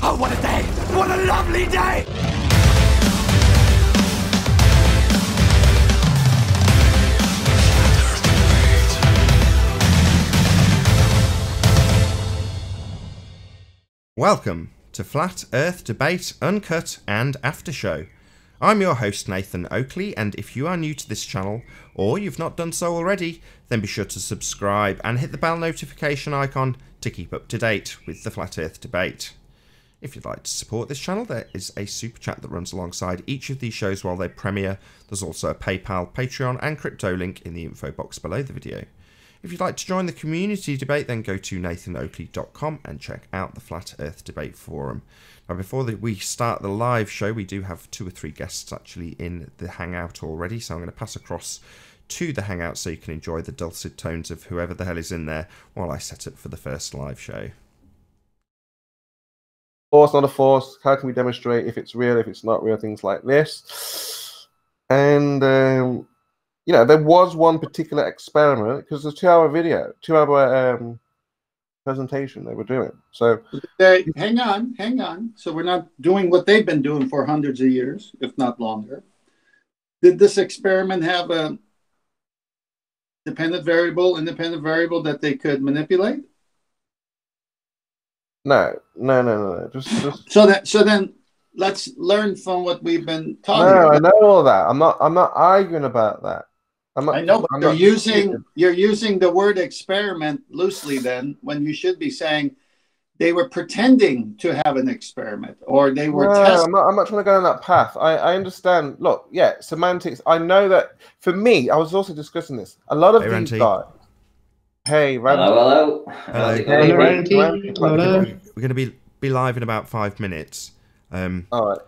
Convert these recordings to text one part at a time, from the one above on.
Oh, what a day! What a lovely day! Welcome to Flat Earth Debate, Uncut and After Show. I'm your host Nathan Oakley, and if you are new to this channel, or you've not done so already, then be sure to subscribe and hit the bell notification icon to keep up to date with the Flat Earth Debate. If you'd like to support this channel, there is a super chat that runs alongside each of these shows while they premiere. There's also a PayPal, Patreon and crypto link in the info box below the video. If you'd like to join the community debate, then go to nathanoakley.com and check out the Flat Earth Debate Forum. Now, before we start the live show, we do have 2 or 3 guests actually in the Hangout already, so I'm going to pass across to the Hangout so you can enjoy the dulcet tones of whoever the hell is in there while I set up for the first live show. Force, not a force. How can we demonstrate if it's real, if it's not real, things like this. And you know, there was one particular experiment because the 2-hour video, 2-hour presentation they were doing. So hang on. So we're not doing what they've been doing for hundreds of years, if not longer. Did this experiment have a independent variable that they could manipulate? No. Just So then let's learn from what we've been talking about. I know all that. I'm not arguing about that. I know, but you're using the word experiment loosely then, when you should be saying they were pretending to have an experiment or they were testing. I'm not trying to go on that path. I understand. Look, yeah, semantics. I know that for me, I was also discussing this. A lot of these guys. Hey, Randy. Hello. Hey, Randy. We're going to be live in about 5 minutes. All right.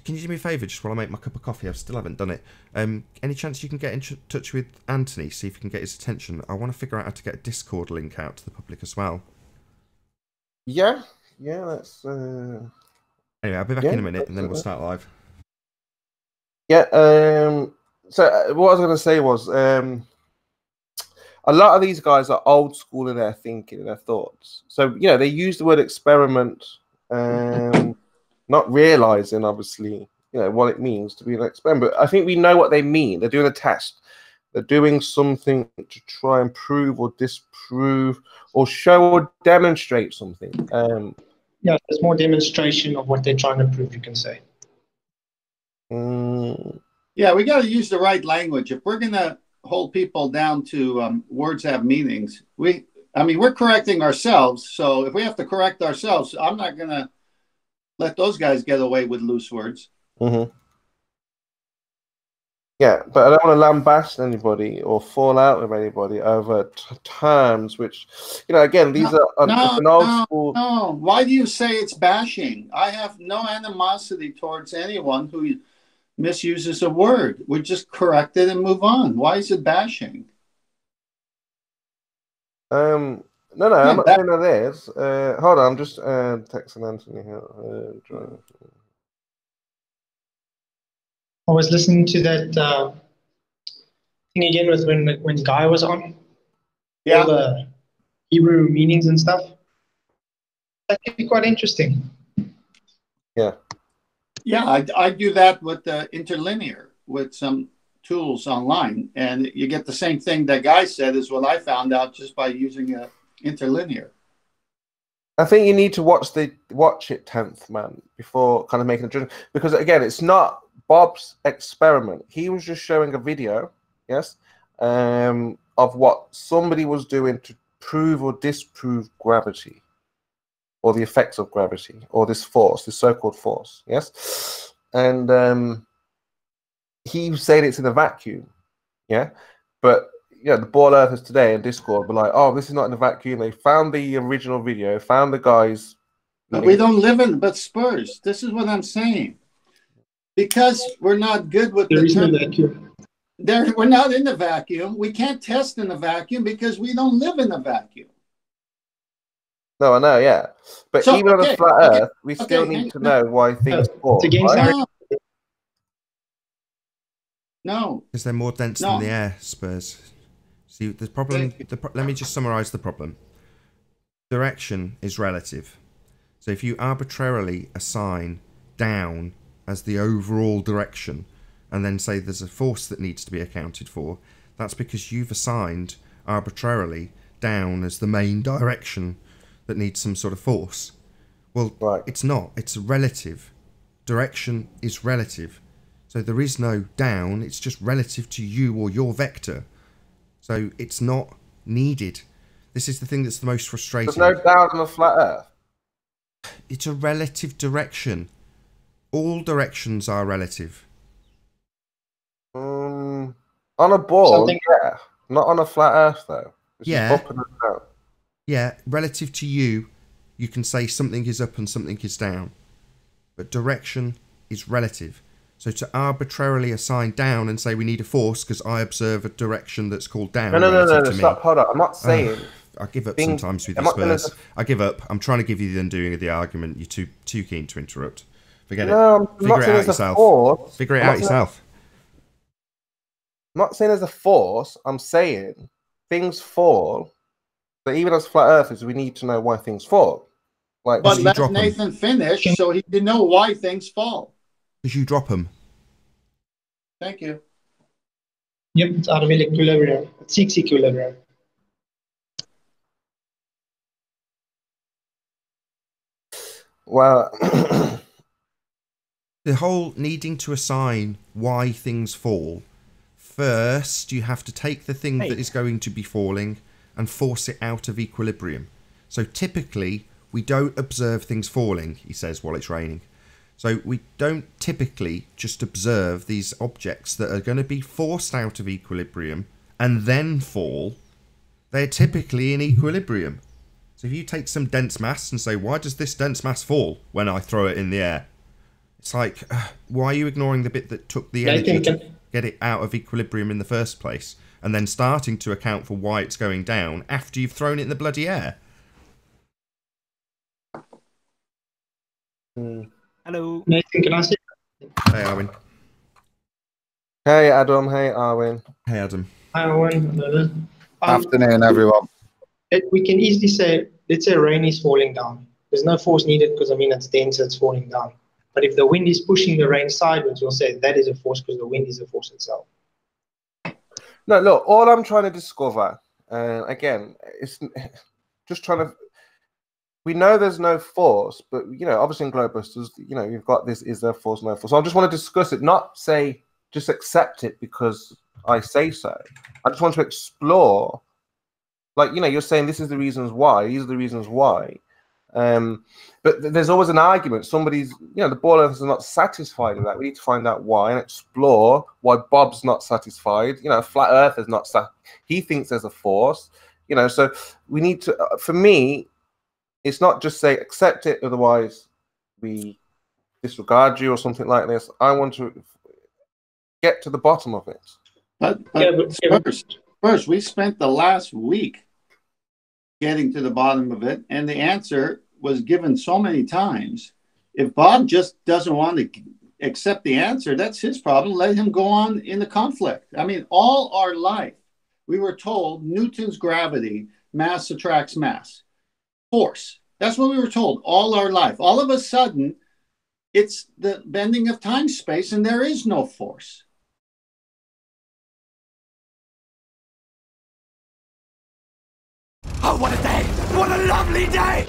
Can you do me a favour just while I make my cup of coffee? I still haven't done it. Any chance you can get in touch with Anthony, see if you can get his attention? I want to figure out how to get a Discord link out to the public as well. Yeah, that's... Anyway, I'll be back in a minute and then we'll start live. Yeah, so what I was going to say was a lot of these guys are old school in their thinking and their thoughts. So, you know, they use the word experiment, not realizing, obviously, you know, what it means to be an experiment. But I think we know what they mean. They're doing a test. They're doing something to try and prove or disprove or show or demonstrate something. Yeah, there's more demonstration of what they're trying to prove, you can say. Yeah, we got to use the right language. If we're going to hold people down to words have meanings, we're correcting ourselves. So if we have to correct ourselves, I'm not going to let those guys get away with loose words. Mm-hmm. Yeah, but I don't want to lambast anybody or fall out with anybody over terms which, you know, again, these are an old school. No, why do you say it's bashing? I have no animosity towards anyone who misuses a word. We just correct it and move on. Why is it bashing? No, I'm not saying that it is. Hold on, I'm just texting Anthony here. I was listening to that thing again with when Guy was on. Yeah. All the Hebrew meanings and stuff. That could be quite interesting. Yeah. Yeah, I do that with the interlinear with some tools online, and you get the same thing that Guy said is what I found out just by using a interlinear. I think you need to watch it 10th man before kind of making a judgment, because again, it's not Bob's experiment. He was just showing a video, yes, of what somebody was doing to prove or disprove gravity, or the effects of gravity, or this force, this so-called force, yes, and he said it's in a vacuum, yeah, but you know, the ball earthers today in Discord were like, oh, this is not in a vacuum. They found the original video, found the guys. But we don't live in, but Spurs, this is what I'm saying. Because we're not good with the vacuum. We're not in the vacuum. We can't test in a vacuum because we don't live in a vacuum. No, I know, yeah. But so, even on a flat Earth, we still need to know why things fall. Right? No. Because they're more dense than the air, Spurs. See, the problem... let me just summarise the problem. Direction is relative. So if you arbitrarily assign down as the overall direction and then say there's a force that needs to be accounted for, that's because you've assigned arbitrarily down as the main direction that needs some sort of force. Well, Right. it's not. It's relative. Direction is relative. So there is no down. It's just relative to you or your vector. So it's not needed. This is the thing that's the most frustrating. There's no down on a flat Earth. It's a relative direction. All directions are relative. On a ball, Something- yeah. Not on a flat Earth, though. It's Yeah. just up and down. Yeah, relative to you, you can say something is up and something is down. But direction is relative. So to arbitrarily assign down and say we need a force because I observe a direction that's called down. No, relative to me. stop, hold on. I'm not saying... I give up Things- sometimes with I'm this not gonna- verse. I give up. I'm trying to give you the undoing of the argument. You're too keen to interrupt. Forget No, it. I'm Figure not it saying out there's a yourself. force. Figure it I'm out not saying- yourself. I'm not saying there's a force. I'm saying things fall. But even as flat earthers, we need to know why things fall. Like, But you let drop 'em. Nathan finish so he can know why things fall. Because you drop them. Thank you. Yep, it's out of equilibrium. It seeks equilibrium. well, The whole needing to assign why things fall. First, you have to take the thing that is going to be falling and force it out of equilibrium. So typically, we don't observe things falling, he says, while it's raining. So we don't typically just observe these objects that are going to be forced out of equilibrium and then fall. They're typically in equilibrium. So if you take some dense mass and say, why does this dense mass fall when I throw it in the air? It's like, why are you ignoring the bit that took the Nathan, energy to get it out of equilibrium in the first place? And then starting to account for why it's going down after you've thrown it in the bloody air? Hello. Nathan, can I say? Hey, Arwin. hey, Adam. Hey, Arwin. Hey, Adam. Hi, Owen. Afternoon, everyone. We can easily say, let's say rain is falling down. There's no force needed because, I mean, it's dense, it's falling down. But if the wind is pushing the rain sideways, we'll say that is a force because the wind is a force itself. No, look, all I'm trying to discover, again, it's just trying to... We know there's no force, but, obviously in Globusters, you've got this, is there force, no force. So I just want to discuss it, not say, just accept it because I say so. I just want to explore, like, you're saying this is the reasons why, these are the reasons why. But there's always an argument. Somebody's, the ball earthers are not satisfied with that. We need to find out why and explore why Bob's not satisfied. Flat Earth is not he thinks there's a force. So we need to, for me, it's not just say accept it, otherwise we disregard you or something like this. I want to get to the bottom of it. But Yeah, but- first, we spent the last week getting to the bottom of it, and the answer was given so many times. If Bob just doesn't want to accept the answer, that's his problem. Let him go on in the conflict. I mean, all our life, we were told Newton's gravity, mass attracts mass. Force. That's what we were told all our life. All of a sudden, it's the bending of time-space, and there is no force. Oh, what a day! What a lovely day!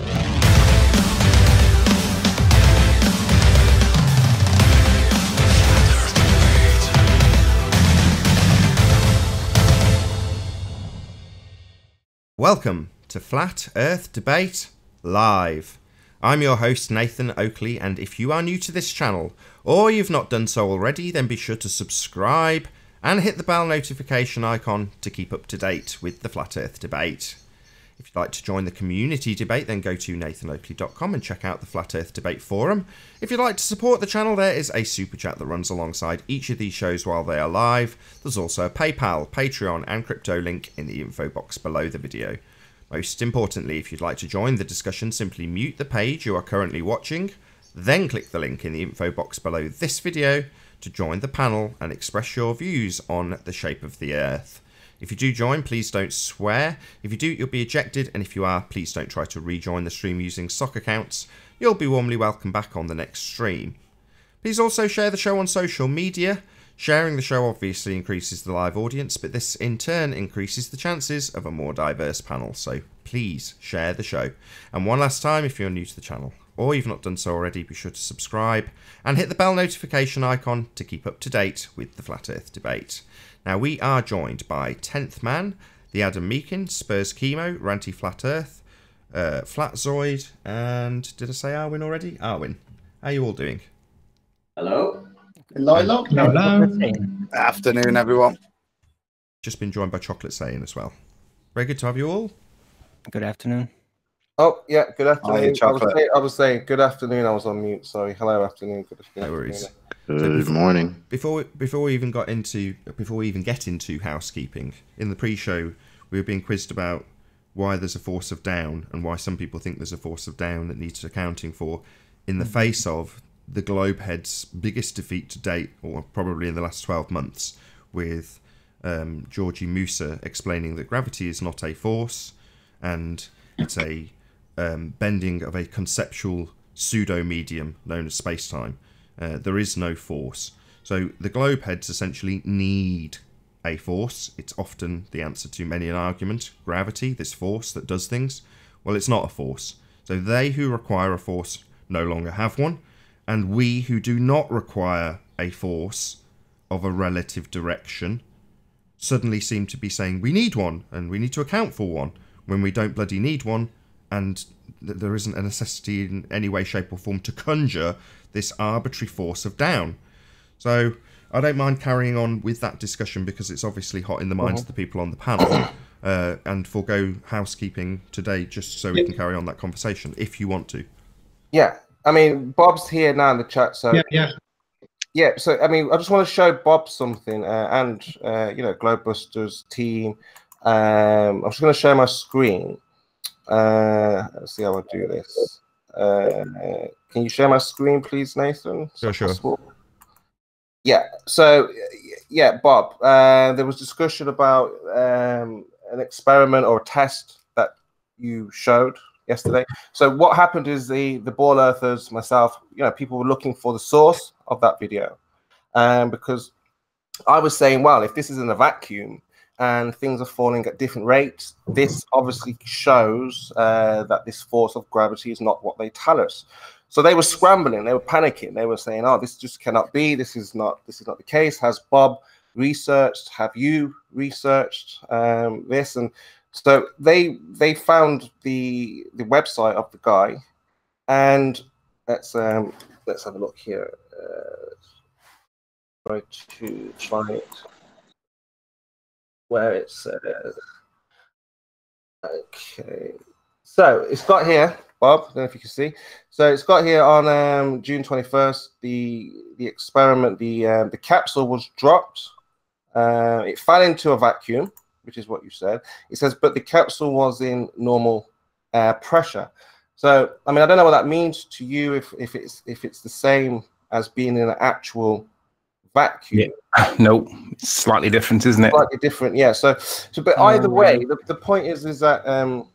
Welcome to Flat Earth Debate Live. I'm your host Nathan Oakley, and if you are new to this channel, or you've not done so already, then be sure to subscribe and hit the bell notification icon to keep up to date with the Flat Earth Debate. If you'd like to join the community debate, then go to nathanoakley.com and check out the Flat Earth Debate forum. If you'd like to support the channel, there is a super chat that runs alongside each of these shows while they are live. There's also a PayPal, Patreon and crypto link in the info box below the video. Most importantly, if you'd like to join the discussion, simply mute the page you are currently watching, then click the link in the info box below this video to join the panel and express your views on the shape of the Earth. If you do join, please don't swear. If you do, you'll be ejected, and if you are, please don't try to rejoin the stream using sock accounts. You'll be warmly welcomed back on the next stream. Please also share the show on social media. Sharing the show obviously increases the live audience, but this in turn increases the chances of a more diverse panel, so please share the show. And one last time, if you're new to the channel, or you've not done so already, be sure to subscribe and hit the bell notification icon to keep up to date with the Flat Earth debate. Now, we are joined by 10th Man, the Adam Meakin, Spurs Chemo, Ranty Flat Earth, Flatzoid, and did I say Arwin already? Arwin, how are you all doing? Hello. Hello. Hello. Afternoon, everyone. Just been joined by Chocolate Saying as well. Very good to have you all. Good afternoon. Oh, yeah, good afternoon. Hiya, Chocolate. I was saying good afternoon. I was on mute. Sorry. Hello, afternoon. Good afternoon. No worries. Good morning. Before we even get into housekeeping, in the pre-show we were being quizzed about why there's a force of down and why some people think there's a force of down that needs accounting for in the face of the Globeheads' biggest defeat to date, or probably in the last 12 months, with Georgie Musa explaining that gravity is not a force and it's a bending of a conceptual pseudo-medium known as space-time. There is no force. So the Globeheads essentially need a force. It's often the answer to many an argument. Gravity, this force that does things, well, it's not a force. So they who require a force no longer have one, and we who do not require a force of a relative direction suddenly seem to be saying we need one and we need to account for one when we don't bloody need one, and there isn't a necessity in any way, shape or form to conjure this arbitrary force of down. So I don't mind carrying on with that discussion because it's obviously hot in the minds of the people on the panel, and forego housekeeping today just so we can carry on that conversation if you want to. Yeah, I mean, Bob's here now in the chat, so yeah. So I mean, I just want to show Bob something, and you know, Globebusters team. I'm just going to share my screen. Let's see how I do this. Can you share my screen, please, Nathan? Sure. Yeah. So yeah, Bob. There was discussion about an experiment or a test that you showed yesterday. So what happened is the ball earthers, myself, you know, people were looking for the source of that video, because I was saying, well, if this is in a vacuum and things are falling at different rates, this obviously shows that this force of gravity is not what they tell us. So they were scrambling, they were panicking, they were saying, oh, this just cannot be, this is not the case. Has Bob researched? Have you researched this? And so they found the website of the guy, and let's have a look here. Try to find it where it says. Okay, so it's got here, Bob. I don't know if you can see. So it's got here on June 21st. The experiment, the capsule was dropped. It fell into a vacuum, which is what you said. It says, but the capsule was in normal pressure. So, I mean, I don't know what that means to you. If it's the same as being in an actual vacuum. Yeah. No, it's slightly different, isn't it? Slightly different, yeah. So but either way, the point is that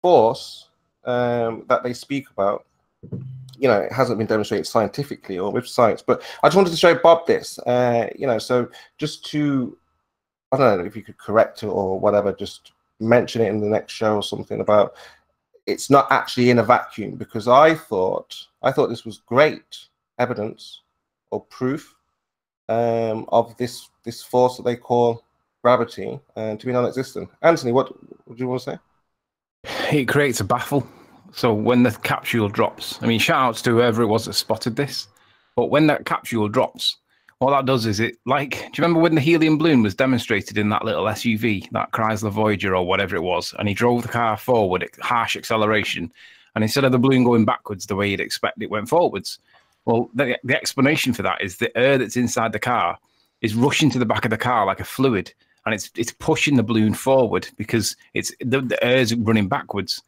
force that they speak about, you know, it hasn't been demonstrated scientifically or with science. But I just wanted to show Bob this, you know, so just to, I don't know if you could correct it or whatever, just mention it in the next show or something about it's not actually in a vacuum, because I thought this was great evidence or proof of this force that they call gravity to be non-existent. Anthony, what do you want to say? It creates a baffle. So when the capsule drops, I mean, shout outs to whoever it was that spotted this, but when that capsule drops, what that does is it, like, do you remember when the helium balloon was demonstrated in that little SUV, that Chrysler Voyager or whatever it was, and he drove the car forward at harsh acceleration, and instead of the balloon going backwards the way you'd expect, it went forwards. Well, the explanation for that is the air that's inside the car is rushing to the back of the car like a fluid, and it's pushing the balloon forward because the air's running backwards.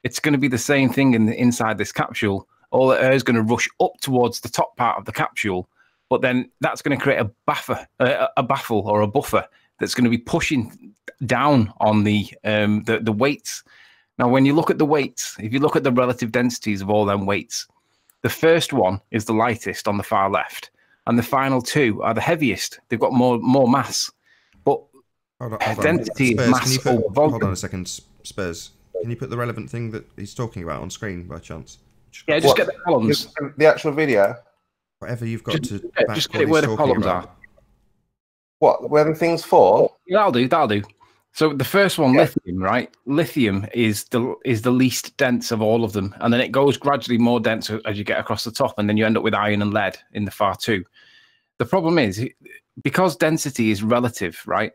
It's going to be the same thing inside this capsule. All the air is going to rush up towards the top part of the capsule, but then that's going to create a baffle or a buffer that's going to be pushing down on the weights. Now, when you look at the weights, if you look at the relative densities of all them weights, the first one is the lightest on the far left, and the final two are the heaviest. They've got more mass. But hold density on. is mass over volume. Hold on a second, Spurs. Can you put the relevant thing that he's talking about on screen by chance? Yeah, just get the columns. The actual video. Whatever you've got Just to get it where the columns are. What? Where the things fall? Yeah, that'll do. So the first one, lithium, right? Lithium is the least dense of all of them, and then it goes gradually more dense as you get across the top, and then you end up with iron and lead in the far two. The problem is, because density is relative, right?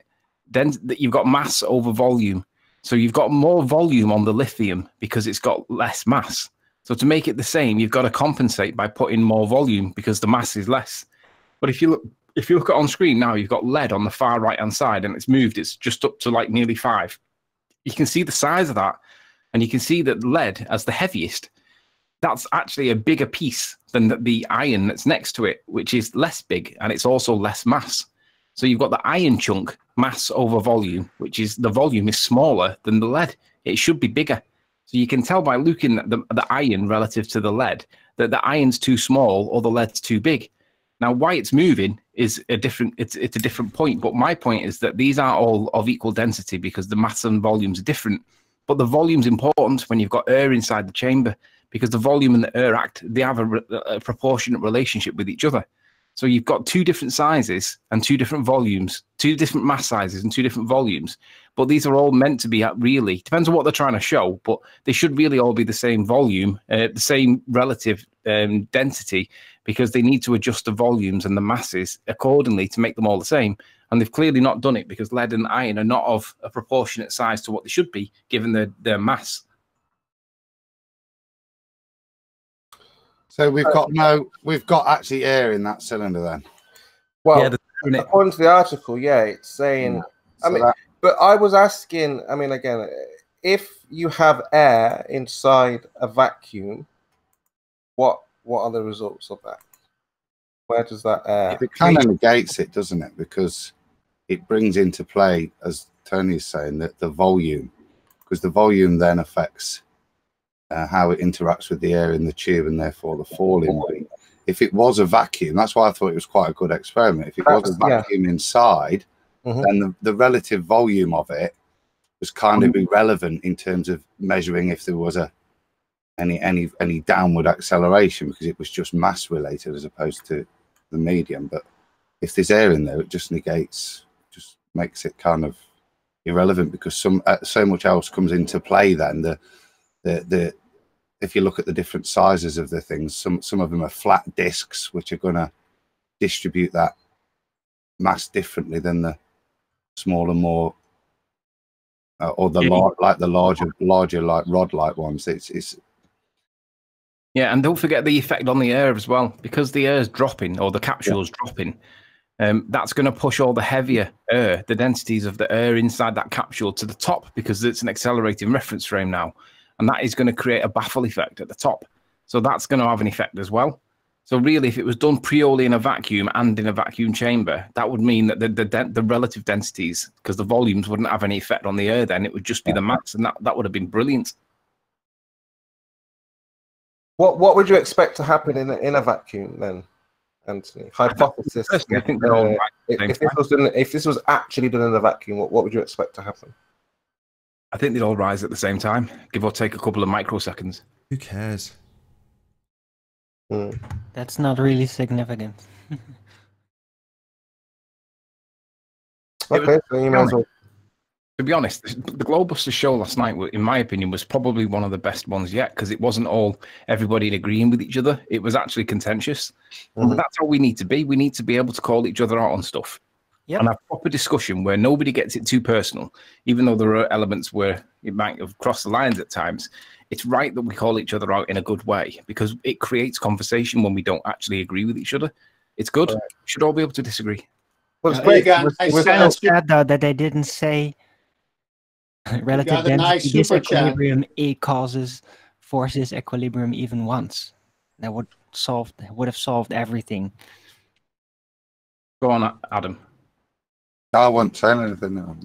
Then you've got mass over volume, so you've got more volume on the lithium because it's got less mass. So to make it the same, you've got to compensate by putting more volume because the mass is less. But if you look at on screen now, you've got lead on the far right-hand side, and it's moved. It's just up to like nearly 5. You can see the size of that, and you can see that lead as the heaviest, that's actually a bigger piece than the iron that's next to it, which is less big, and it's also less mass. So you've got the iron chunk, mass over volume, which is the volume is smaller than the lead. It should be bigger. So you can tell by looking at the iron relative to the lead that the iron's too small or the lead's too big. Now, why it's moving is a different point. But my point is that these are all of equal density because the mass and volumes are different. But the volume's important when you've got air inside the chamber because the volume and the air they have a proportionate relationship with each other. So you've got 2 different sizes and 2 different volumes, 2 different mass sizes and 2 different volumes. But these are all meant to be really, depends on what they're trying to show, but they should really all be the same volume, the same relative density, because they need to adjust the volumes and the masses accordingly to make them all the same. And they've clearly not done it because lead and iron are not of a proportionate size to what they should be, given their mass. So we've got actually air in that cylinder then. Well, yeah, according to the article, it's saying. But I was asking. I mean, again, if you have air inside a vacuum, what are the results of that? Where does that air? It kind of negates it, doesn't it? Because it brings into play, as Tony is saying, that the volume, because the volume then affects how it interacts with the air in the tube and therefore the falling rate. If it was a vacuum, that's why I thought it was quite a good experiment. If it was a vacuum inside, then the relative volume of it was kind of irrelevant in terms of measuring if there was any downward acceleration, because it was just mass related as opposed to the medium. But if there's air in there, it just makes it kind of irrelevant because so much else comes into play then. If you look at the different sizes of the things, some of them are flat discs, which are going to distribute that mass differently than the smaller, more or the larger like rod-like ones. It's yeah, and don't forget the effect on the air as well, because the air is dropping or the capsule is dropping. That's going to push all the heavier air, the densities of the air inside that capsule to the top, because it's an accelerating reference frame now. And that is going to create a baffle effect at the top. So that's going to have an effect as well. So really, if it was done purely in a vacuum and in a vacuum chamber, that would mean that the relative densities, because the volumes wouldn't have any effect on the air then, it would just be the mass, and that would have been brilliant. What would you expect to happen in a vacuum then, Anthony? Hypothesis. Personally, I think they're all right. If this was actually done in a vacuum, what would you expect to happen? I think they'd all rise at the same time, give or take a couple of microseconds. Who cares? That's not really significant. Okay, so you might as well. To be honest, the Globusters show last night, in my opinion, was probably one of the best ones yet, because it wasn't all everybody agreeing with each other. It was actually contentious. And that's how we need to be. We need to be able to call each other out on stuff. Yep. And have proper discussion where nobody gets it too personal, even though there are elements where it might have crossed the lines at times. It's right that we call each other out in a good way, because it creates conversation when we don't actually agree with each other. It's good. We should all be able to disagree. Well, it's great. It's kind of sad, though, that they didn't say relative density disequilibrium A causes forces equilibrium even once. That would have solved everything. Go on, Adam. I wasn't saying anything. No.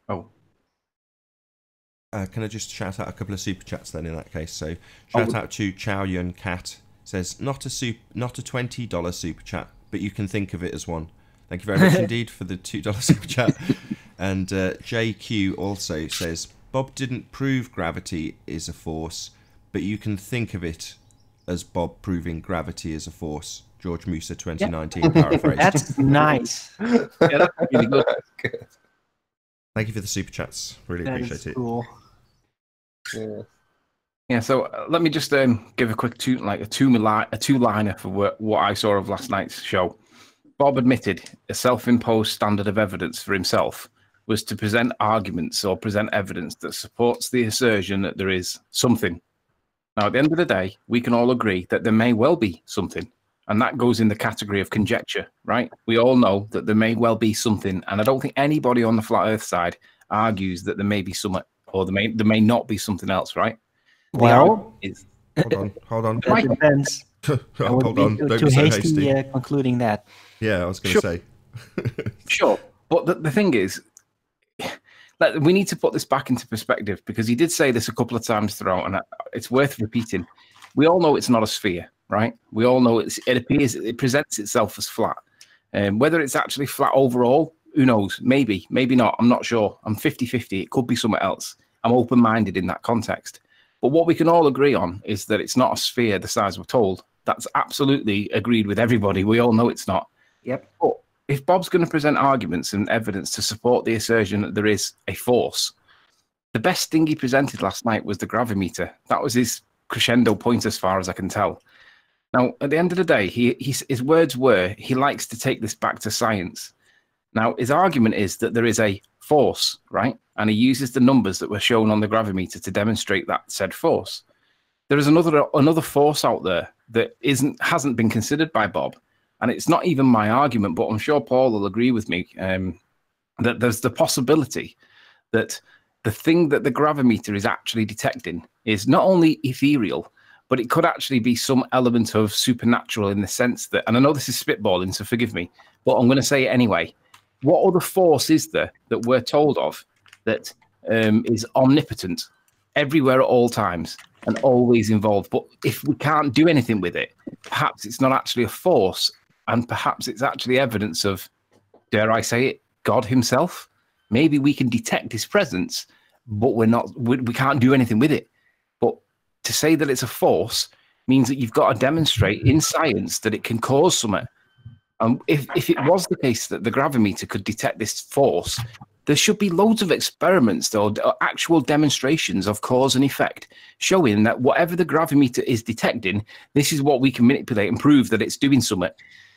Oh. Can I just shout out a couple of super chats then in that case? So shout out to Chow Yun Cat. Says not a $20 super chat, but you can think of it as one. Thank you very much indeed for the $2 super chat. And JQ also says Bob didn't prove gravity is a force, but you can think of it as Bob proving gravity is a force. George Musa 2019 paraphrase. That's nice. Yeah, that's really good. Thank you for the super chats. Really appreciate it. Cool. Yeah, so let me just give a quick two-liner for what I saw of last night's show. Bob admitted a self-imposed standard of evidence for himself was to present arguments or present evidence that supports the assertion that there is something. Now, at the end of the day, we can all agree that there may well be something, and that goes in the category of conjecture, right? We all know that there may well be something, and I don't think anybody on the flat Earth side argues that there may be something, or there may not be something else, right? Well, hold on. That depends. Hold on. Don't Too be so hasty hasty. concluding that. Yeah, I was going to say. Sure, but the thing is, we need to put this back into perspective, because he did say this a couple of times throughout, and it's worth repeating. We all know it's not a sphere, right? We all know it presents itself as flat. Whether it's actually flat overall, who knows? Maybe not. I'm not sure. I'm 50-50. It could be something else. I'm open-minded in that context. But what we can all agree on is that it's not a sphere the size we're told. That's absolutely agreed with everybody. We all know it's not. Yep. But if Bob's going to present arguments and evidence to support the assertion that there is a force, the best thing he presented last night was the gravimeter. That was his crescendo point as far as I can tell. Now, at the end of the day, his words were, he likes to take this back to science. Now, his argument is that there is a force, right? And he uses the numbers that were shown on the gravimeter to demonstrate that said force. There is another force out there that hasn't been considered by Bob. And it's not even my argument, but I'm sure Paul will agree with me that there's the possibility that the thing that the gravimeter is actually detecting is not only ethereal, but it could actually be some element of supernatural in the sense that, and I know this is spitballing, so forgive me, but I'm going to say it anyway. What other force is there that we're told of that is omnipotent, everywhere at all times, and always involved? But if we can't do anything with it, perhaps it's not actually a force, and perhaps it's actually evidence of, dare I say it, God himself. Maybe we can detect his presence, but we can't do anything with it. But to say that it's a force means that you've got to demonstrate in science that it can cause something. And if it was the case that the gravimeter could detect this force, there should be loads of experiments or actual demonstrations of cause and effect showing that whatever the gravimeter is detecting, this is what we can manipulate and prove that it's doing something.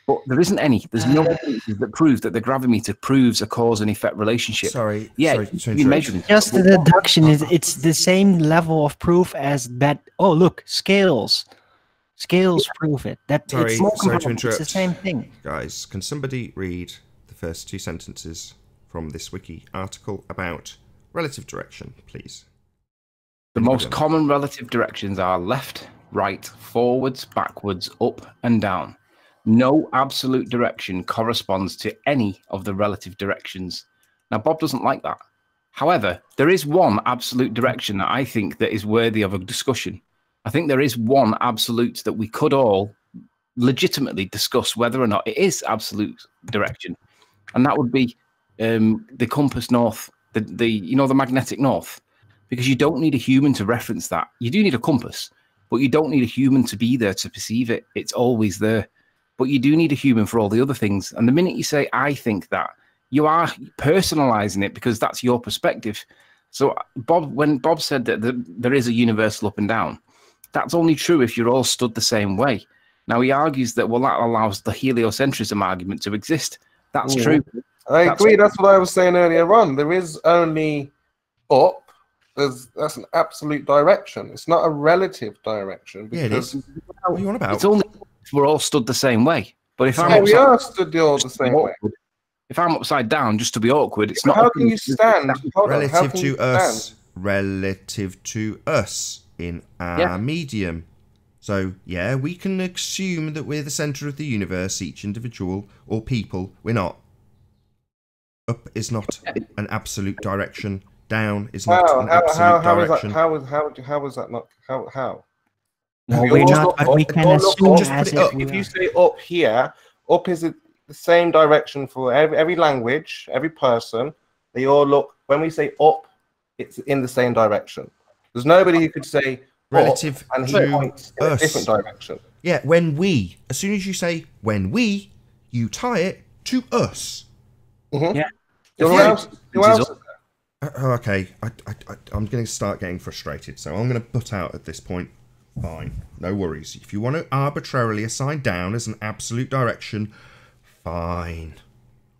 But there isn't any. There's no evidence that proves that the gravimeter proves a cause and effect relationship. Sorry you measuring. Just the deduction is it's the same level of proof as that. Oh, look, scales. Scales prove it. Sorry to interrupt. It's the same thing. Guys, can somebody read the first two sentences from this wiki article about relative direction, please? The most common relative directions are left, right, forwards, backwards, up, and down. No absolute direction corresponds to any of the relative directions. Now, Bob doesn't like that. However, there is one absolute direction that I think that is worthy of a discussion. I think there is one absolute that we could all legitimately discuss whether or not it is absolute direction, and that would be the compass north, the magnetic north, because you don't need a human to reference that. You do need a compass, but you don't need a human to be there to perceive it. It's always there, but you do need a human for all the other things. And the minute you say, I think that, you are personalizing it because that's your perspective. So when Bob said that there is a universal up and down, that's only true if you're all stood the same way. Now, he argues that, well, that allows the heliocentrism argument to exist. That's true. I agree. That's what I was saying earlier on. There is only up. That's an absolute direction. It's not a relative direction. Yeah, it is. What are you on about? It's only if we're all stood the same way. But if we are stood all the same way. If I'm upside down, just to be awkward, it's not. How can you stand? Relative to us. Relative to us. In our medium. So, yeah, we can assume that we're the centre of the universe, each individual or people. We're not. Up is not an absolute direction. Down is not an absolute direction. How is that not? How? Well, we're not. We can assume as if you say up here, up is the same direction for every language, every person. They all look. When we say up, it's in the same direction. There's nobody who could say relative and he points in a different direction. Yeah, as soon as you say when we, you tie it to us. Mm-hmm. Yeah. Who else? Okay, I'm going to start getting frustrated, so I'm going to butt out at this point. Fine, no worries. If you want to arbitrarily assign down as an absolute direction, fine.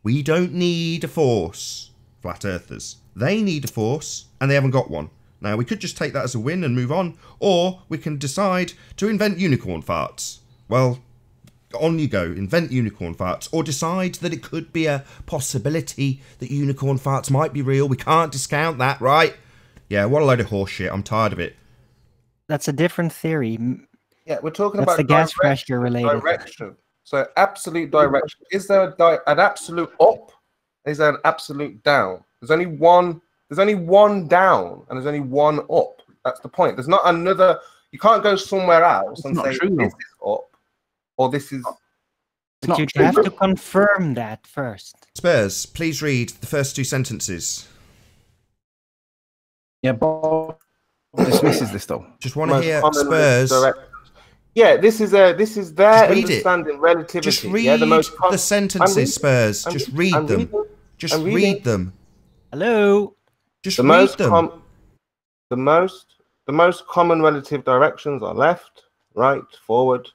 We don't need a force, flat earthers. They need a force, and they haven't got one. Now, we could just take that as a win and move on, or we can decide to invent unicorn farts. Well, on you go, invent unicorn farts, or decide that it could be a possibility that unicorn farts might be real. We can't discount that, right? Yeah, what a load of horse shit. I'm tired of it. That's a different theory. Yeah, we're talking That's about the gas pressure related direction. So absolute direction. Is there an absolute up? Is there an absolute down? There's only one down and there's only one up. That's the point. There's not another. You can't go somewhere else and say this is up or this is. But you have to confirm that first. Spurs, please read the first two sentences. Yeah, Bob dismisses this though. Just want to hear Spurs. Yeah, this is their understanding relativity. Just read the sentences, Spurs. Just read them. Just read them. Hello. Just read them. The most common relative directions are left, right, forwards,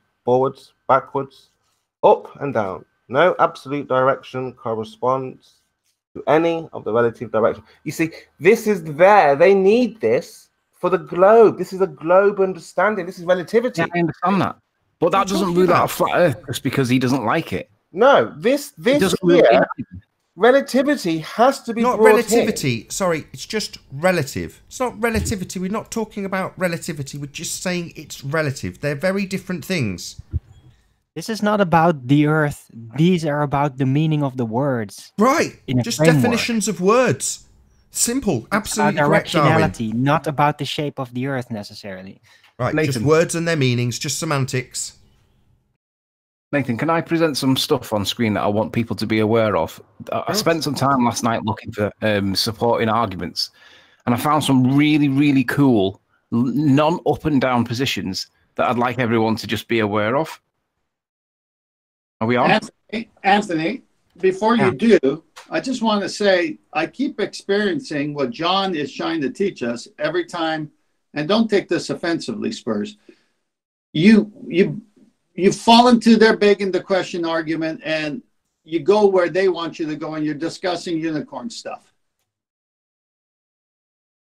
backwards, up and down. No absolute direction corresponds to any of the relative directions. You see, this is there. They need this for the globe. This is a globe understanding. This is relativity. Yeah, I understand that. But that doesn't rule out flat Earth just because he doesn't like it. No, this here, relativity has to be not brought relativity. in. Sorry, it's just relative. It's not relativity. We're not talking about relativity. We're just saying it's relative. They're very different things. This is not about the Earth. These are about the meaning of the words. Right. Just definitions of words. Simple. Absolutely correct, directionality, not about the shape of the Earth necessarily. Right. Nathan. Just words and their meanings. Just semantics. Nathan, can I present some stuff on screen that I want people to be aware of? I spent some time last night looking for supporting arguments, and I found some really, really cool non-up and down positions that I'd like everyone to just be aware of. Are we on? Anthony, before you do, I just want to say I keep experiencing what John is trying to teach us every time, and don't take this offensively, Spurs. You fall into their begging the question argument, and you go where they want you to go, and you're discussing unicorn stuff.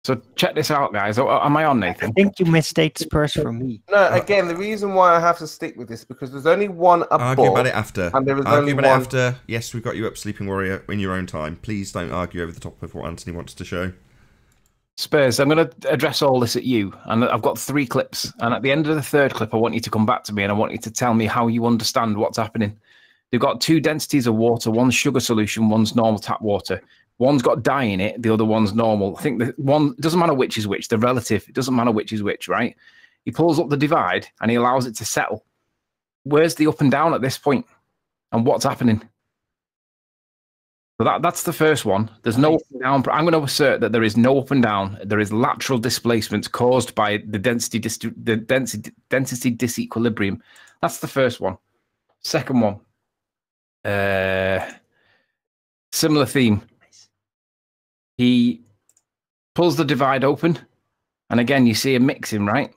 So check this out, guys. Am I on, Nathan? I think you mistake Spurs for me. No, again, the reason why I have to stick with this because there's only one above. Argue about it after. And there is argue only about one. It after. Yes, we've got you up, Sleeping Warrior, in your own time. Please don't argue over the top of what Anthony wants to show. Spurs, I'm going to address all this at you, and I've got 3 clips. And at the end of the 3rd clip, I want you to come back to me, and I want you to tell me how you understand what's happening. They've got 2 densities of water. One's sugar solution, one's normal tap water. One's got dye in it, the other one's normal. I think the one, it doesn't matter which is which, they're relative. It doesn't matter which is which, right? He pulls up the divide, and he allows it to settle. Where's the up and down at this point? And what's happening? So that's the first one. There's no up and down. I'm going to assert that there is no up and down. There is lateral displacements caused by the density disequilibrium. That's the first one. Second one. Similar theme. He pulls the divide open, and again you see a mixing, right?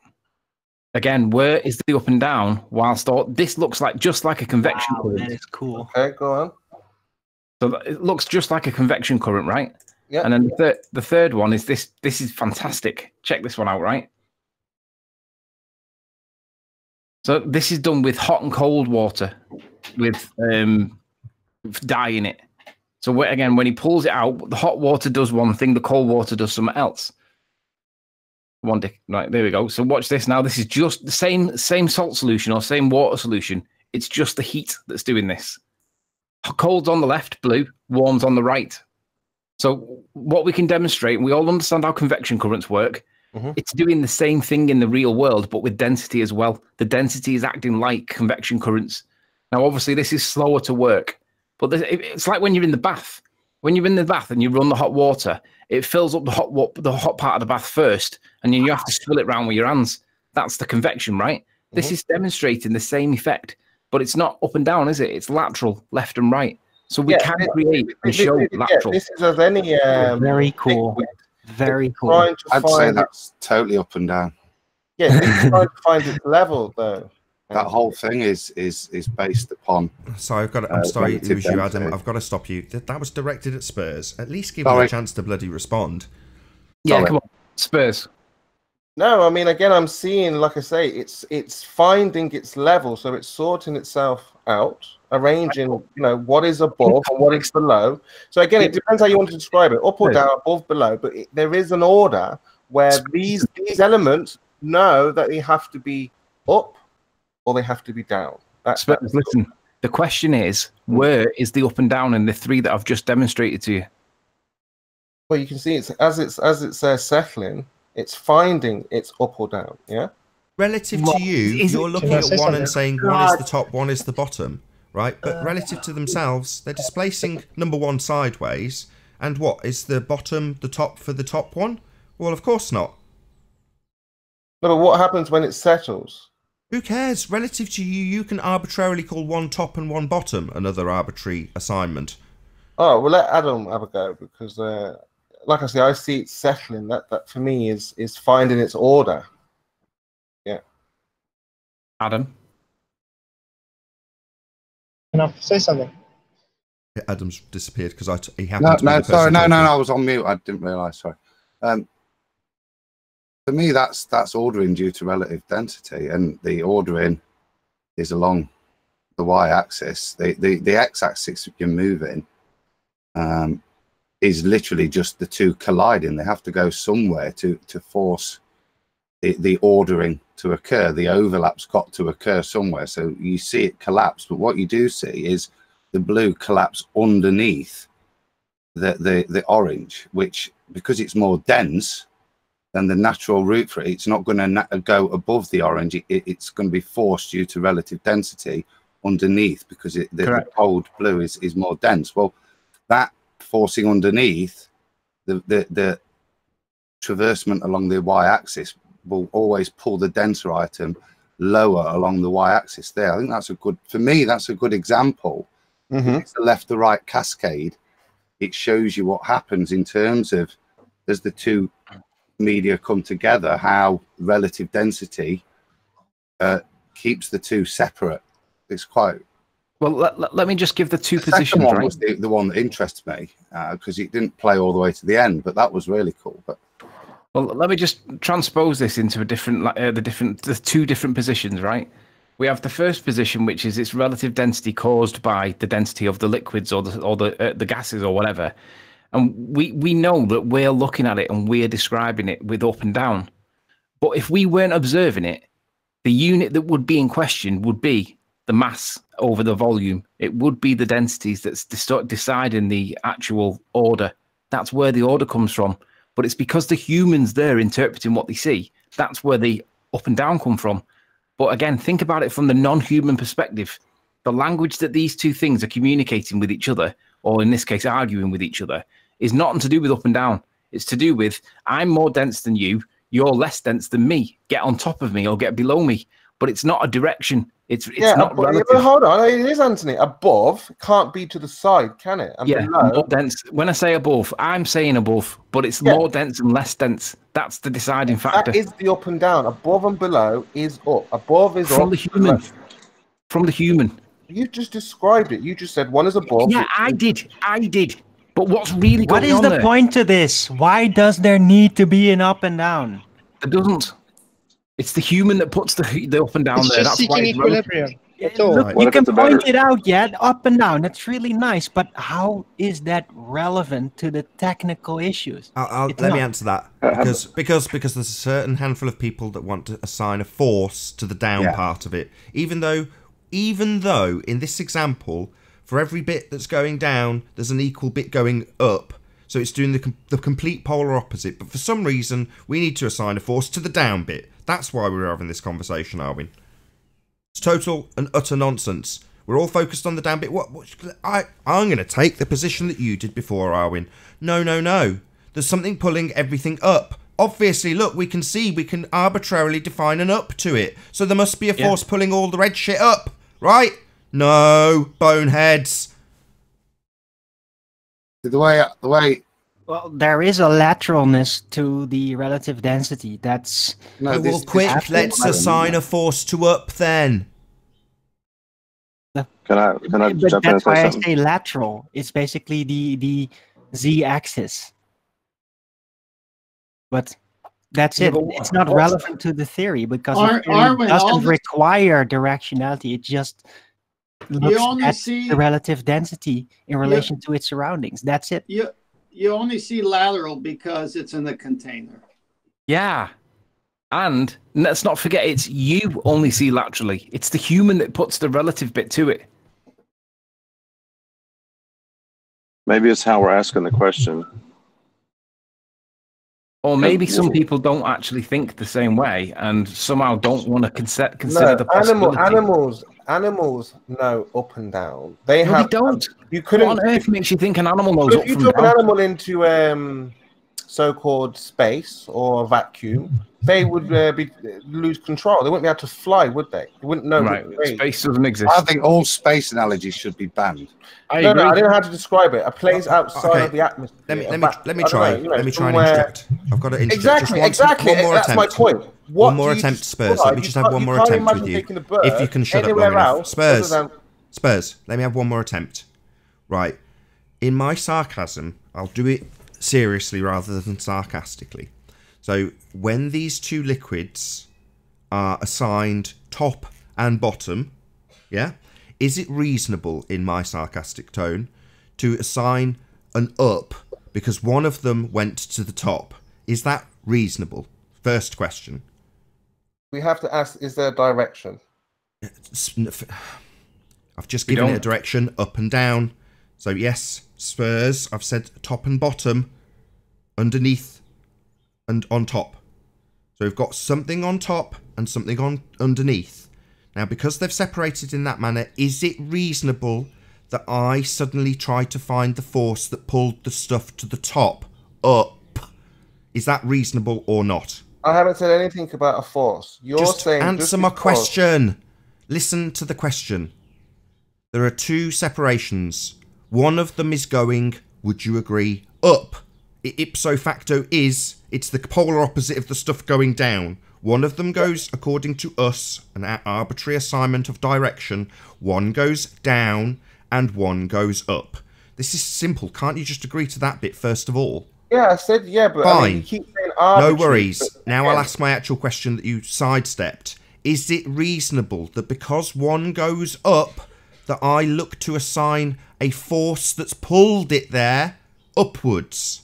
Again, where is the up and down? Whilst this looks like just like a convection current. That is cool. Okay, go on. So it looks just like a convection current, right? Yeah. And then the third one is this. This is fantastic. Check this one out, right? So this is done with hot and cold water, with dye in it. So again, when he pulls it out, the hot water does one thing, the cold water does something else. Right, there we go. So watch this now. This is just the same salt solution or same water solution. It's just the heat that's doing this. Cold's on the left, blue. Warm's on the right, So what we can demonstrate, we all understand how convection currents work. It's doing the same thing in the real world, but with density as well. The density is acting like convection currents. Now, obviously, this is slower to work, but it's like when you're in the bath. When you're in the bath and you run the hot water, it fills up the hot part of the bath first, and then you have to spill it around with your hands. That's the convection, right? This is demonstrating the same effect, but it's not up and down, is it? It's lateral, left and right. So we can create and show lateral. This is as any very cool. Very cool. I'd say that's totally up and down. Yeah, it's trying to find its level though. That whole thing is based upon. So I've got. I'm sorry, it was you, Adam. I've got to stop you. That was directed at Spurs. At least give them a chance to bloody respond. Yeah, come on, Spurs. No, I mean, again, I'm seeing, like I say, it's finding its level, so it's sorting itself out, arranging, what is above and what is below. So again, it depends how you want to describe it, up or down, above, below. But there is an order where these elements know that they have to be up or they have to be down. Listen, the question is, where is the up and down in the three that I've just demonstrated to you? Well, you can see as it's settling. It's finding it's up or down, yeah? Relative to you, you're looking at one and saying one is the top, one is the bottom, right? But relative to themselves, they're displacing number one sideways. And what, is the bottom the top for the top one? Well, of course not. No, but what happens when it settles? Who cares? Relative to you, you can arbitrarily call one top and one bottom another arbitrary assignment. Oh, well, let Adam have a go, because... like I say, I see it settling. That for me is finding its order. Yeah. Adam? Can I say something? Yeah, Adam's disappeared because he happened to be the sorry, person no, I was on mute. I didn't realise. Sorry. For me, that's ordering due to relative density, and the ordering is along the y-axis. The x-axis you're moving. Is literally just the two colliding. They have to go somewhere to force the ordering to occur. The overlap's got to occur somewhere. So you see it collapse, but what you do see is the blue collapse underneath the orange, which, because it's more dense than the natural route for it, it's not going to go above the orange. It's going to be forced due to relative density underneath, because the cold blue is more dense. Well, that forcing underneath the traversement along the y-axis will always pull the denser item lower along the y-axis there. I think that's for me, that's a good example. It's the left to right cascade. It shows you what happens in terms of, as the two media come together, how relative density keeps the two separate. It's quite... Well, let me just give the two positions. The second one was the one that interests me, because it didn't play all the way to the end, but that was really cool. But well, let me just transpose this into a different, the two different positions, right? We have the first position, which is its relative density caused by the density of the liquids or the gases or whatever, and we know that we're looking at it and we're describing it with up and down. But if we weren't observing it, the unit that would be in question would be the mass over the volume. It would be the densities that's deciding the actual order. That's where the order comes from. But it's because the humans there interpreting what they see. That's where the up and down come from. But again, think about it from the non-human perspective. The language that these two things are communicating with each other, or in this case, arguing with each other, is not to do with up and down. It's to do with, I'm more dense than you, you're less dense than me. Get on top of me or get below me. But it's not a direction. It's not relative. But hold on, it is, Anthony. Above can't be to the side, can it? And below... more dense. When I say above, I'm saying above, but it's more dense and less dense. That's the deciding factor. That is the up and down. Above and below is up. Above is from up. The human. From the human. You just described it. You just said one is above. Yeah, I did. But what's really going on there? What is the point to this? Why does there need to be an up and down? It doesn't. It's the human that puts the up and down it's there. Just That's seeking equilibrium. Look, you can point it out, up and down. That's really nice. But how is that relevant to the technical issues? Let me answer that. Because there's a certain handful of people that want to assign a force to the down part of it. Even though in this example, for every bit that's going down, there's an equal bit going up. So it's doing the complete polar opposite. But for some reason, we need to assign a force to the down bit. That's why we're having this conversation, Arwin. It's total and utter nonsense. We're all focused on the down bit. I'm going to take the position that you did before, Arwin. No, no, no. There's something pulling everything up. Obviously, look, we can see we can arbitrarily define an up to it. So there must be a force pulling all the red shit up, right? No, boneheads. The way. Well, there is a lateralness to the relative density. That's No, well, quick, let's assign a force to up then. Can I but jump in and that's say why I something? say lateral. It's basically the z-axis. But that's it. It's not relevant to the theory because the theory doesn't require directionality. It just looks at the relative density in relation to its surroundings. That's it. You only see lateral because it's in the container. Yeah. And let's not forget, it's you only see laterally. It's the human that puts the relative bit to it. Maybe it's how we're asking the question. Or maybe some people don't actually think the same way and somehow don't want to consider the possibility. Animals know up and down. They don't. You couldn't. What on earth makes you think an animal knows up If you from took an down? animal into so-called space or a vacuum, they would lose control. They wouldn't be able to fly, would they? They wouldn't know. Right, space doesn't exist. I think all space analogies should be banned. I don't know how to describe it. A place outside of the atmosphere. Let me try and interject. I've got to interject. Exactly. One more That's attempt. my point. One more attempt, Spurs. Let me just have one more attempt with you. If you can shut up long enough. Spurs, let me have one more attempt. Right. In my sarcasm, I'll do it seriously rather than sarcastically. So when these two liquids are assigned top and bottom, yeah, is it reasonable in my sarcastic tone to assign an up because one of them went to the top? Is that reasonable? First question. We have to ask, is there a direction? I've just given it a direction, up and down. So yes, Spurs, I've said top and bottom, underneath and on top. So we've got something on top and something on underneath. Now, because they've separated in that manner, is it reasonable that I suddenly try to find the force that pulled the stuff to the top up? Is that reasonable or not? I haven't said anything about a force. You're saying answer my question. Listen to the question. There are two separations. One of them is going, would you agree, up. It ipso facto it's the polar opposite of the stuff going down. One of them goes, according to us, an arbitrary assignment of direction. One goes down and one goes up. This is simple. Can't you just agree to that bit first of all? Yeah, I said yeah, but fine. I mean, you keep saying arbitrary. No worries. Now I'll ask my actual question that you sidestepped. Is it reasonable that because one goes up, that I look to assign a force that's pulled it there upwards?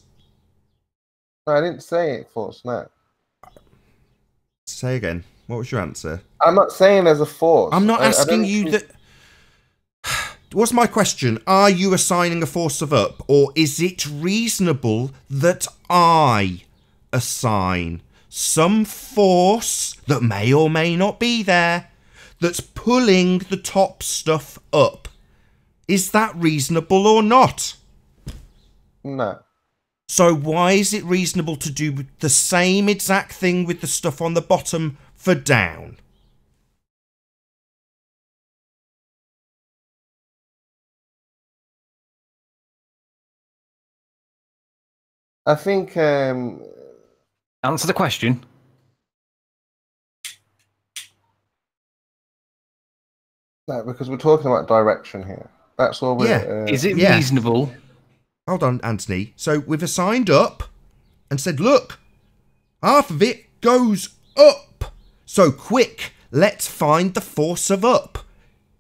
No, I didn't say it, force, no. Say again. What was your answer? I'm not saying there's a force. I'm not asking you that... What's my question? Are you assigning a force of up, or is it reasonable that I assign some force that may or may not be there that's pulling the top stuff up? Is that reasonable or not? No. So why is it reasonable to do the same exact thing with the stuff on the bottom for down? I think... Answer the question. No, because we're talking about direction here. That's all we're... Is it reasonable? Hold on, Anthony. So we've assigned up and said, look, half of it goes up. So quick, let's find the force of up.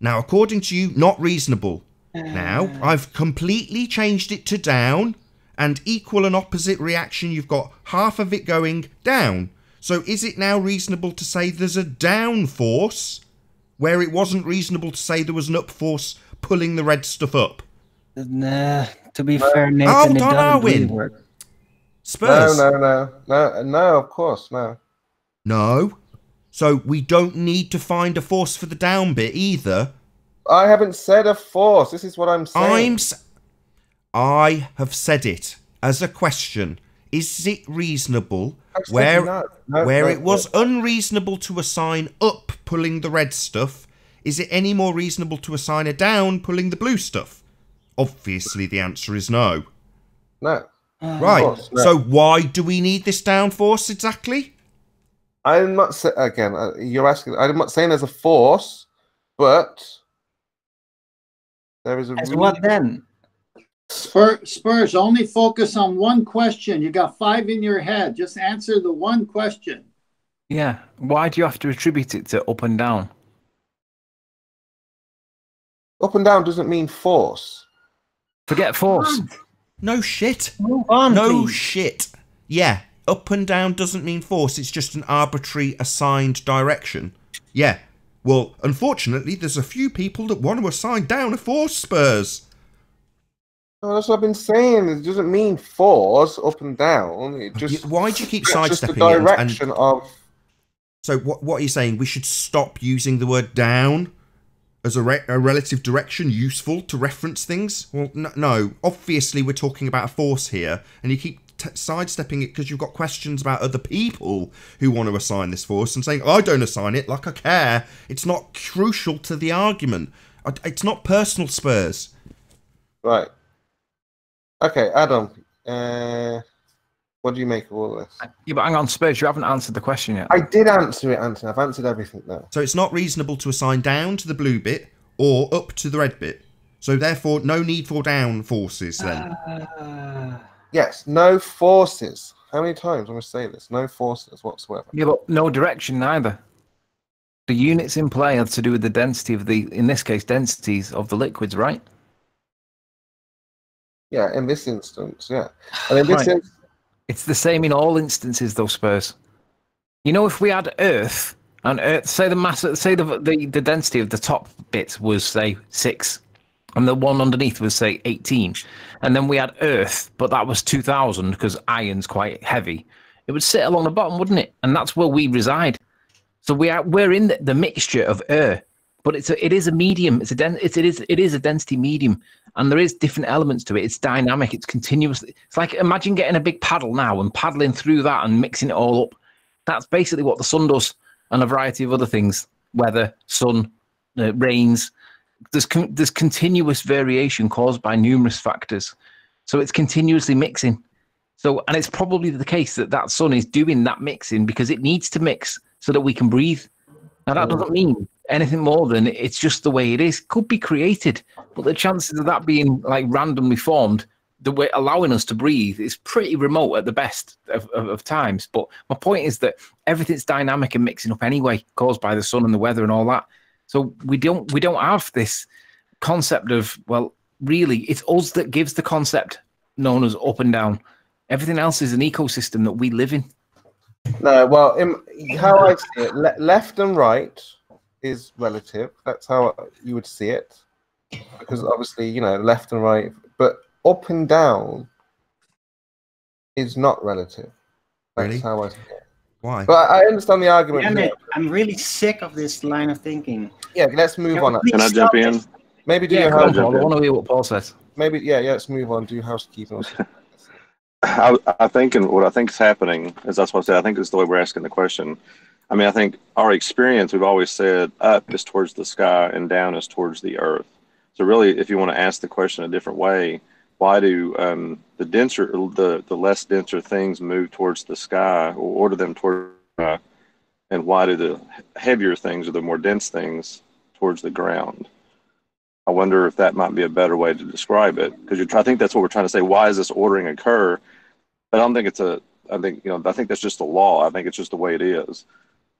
Now, according to you, not reasonable. Now, I've completely changed it to down, and equal and opposite reaction, you've got half of it going down. So is it now reasonable to say there's a down force where it wasn't reasonable to say there was an up force pulling the red stuff up? Nah, to be fair, Nathan, Hold it on, doesn't really Arwin. work. Spurs. No, of course, no. No. So we don't need to find a force for the down bit either. I haven't said a force. This is what I'm saying. I have said it as a question. Is it reasonable where it was unreasonable to assign up pulling the red stuff? Is it any more reasonable to assign a down pulling the blue stuff? Obviously, the answer is no. No. Right. Course, no. So why do we need this down force exactly? I'm not saying again. You're asking. I'm not saying there's a force, but there is a. As what then? Spurs, only focus on one question. You got 5 in your head. Just answer the one question. Yeah. Why do you have to attribute it to up and down? Up and down doesn't mean force. Forget force. No shit. Move on, no please. shit. Yeah. Up and down doesn't mean force. It's just an arbitrary assigned direction. Yeah. Well, unfortunately, there's a few people that want to assign down a force, Spurs. No, that's what I've been saying. It doesn't mean force up and down. It just why do you keep it's just sidestepping the it? direction of. So what are you saying? We should stop using the word down as a relative direction useful to reference things? Well, no. Obviously, we're talking about a force here, and you keep sidestepping it because you've got questions about other people who want to assign this force and saying, I don't assign it like I care. It's not crucial to the argument. It's not personal, Spurs. Right. Okay, Adam. What do you make of all this? Yeah, but hang on, Spurs, you haven't answered the question yet. I did answer it, Anthony. I've answered everything now. So it's not reasonable to assign down to the blue bit or up to the red bit. So therefore, no need for down forces then. Yes, no forces. How many times I'm going to say this? No forces whatsoever. Yeah, but no direction neither. The units in play have to do with the density of the, in this case, densities of the liquids, right? Yeah, in this instance, yeah. And in this Right. It's the same in all instances, though, Spurs. You know, if we had Earth, and Earth, say the mass, say the density of the top bit was, say, 6, and the one underneath was, say, 18, and then we had Earth, but that was 2,000 because iron's quite heavy, it would sit along the bottom, wouldn't it? And that's where we reside. So we're in the mixture of air, but it is a medium. It is a density medium, and there is different elements to it. It's dynamic. It's continuous. It's like, imagine getting a big paddle now and paddling through that and mixing it all up. That's basically what the sun does, and a variety of other things: weather, sun, rains. There's continuous variation caused by numerous factors, so it's continuously mixing. So, and it's probably the case that sun is doing that mixing because it needs to mix so that we can breathe. Now, that doesn't mean anything more than it's just the way it is. It could be created, but the chances of that being like randomly formed, the way allowing us to breathe, is pretty remote at the best of times. But my point is that everything's dynamic and mixing up anyway, caused by the sun and the weather and all that. So we don't have this concept of, well, really, it's us that gives the concept known as up and down. Everything else is an ecosystem that we live in. No, well, how I see it, left and right is relative. That's how you would see it, because obviously, you know, left and right. But up and down is not relative. That's Really? how I see it. Why? But I understand the argument. Yeah, here. Nick, I'm really sick of this line of thinking. Yeah, let's move on. Can I jump in? Maybe do Yeah, your come on, house. Paul. I want to hear what Paul says. Maybe let's move on. Do housekeeping. I think, and what I think is happening is, that's what I said, I think it's the way we're asking the question. I mean, I think our experience, we've always said up is towards the sky and down is towards the earth. So really, if you want to ask the question a different way, why do the less denser things move towards the sky, or order them towards the sky, and why do the heavier things or the more dense things towards the ground? I wonder if that might be a better way to describe it, because I think that's what we're trying to say. Why does this ordering occur? But I don't think I think that's just a law. I think it's just the way it is.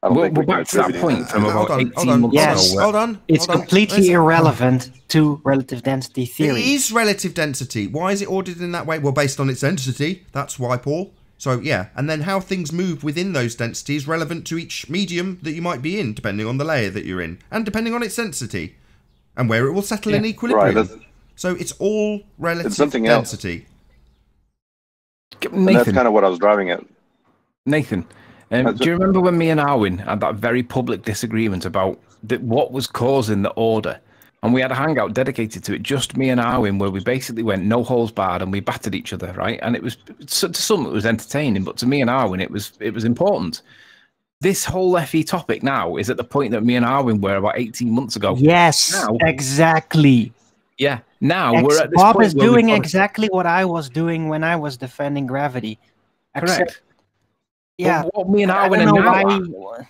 I don't think We're back to that point from about 18 months Yes. ago. Hold on. It's completely irrelevant to relative density theory. It is relative density. Why is it ordered in that way? Well, based on its density. That's why, Paul. So, yeah. And then how things move within those densities relevant to each medium that you might be in, depending on the layer that you're in, and depending on its density, and where it will settle in equilibrium. Right. So it's all relative something density. And that's kind of what I was driving at. Nathan, do you remember when me and Arwin had that very public disagreement about what was causing the order? And we had a hangout dedicated to it, just me and Arwin, where we basically went no holes barred and we battered each other, right? And it was, to some it was entertaining, but to me and Arwin it was important. This whole FE topic now is at the point that me and Arwin were about 18 months ago. Yes, now, exactly. Yeah, now we're at this Bob point is doing exactly what I was doing when I was defending gravity. Correct. Yeah. But what me and Arwin are now...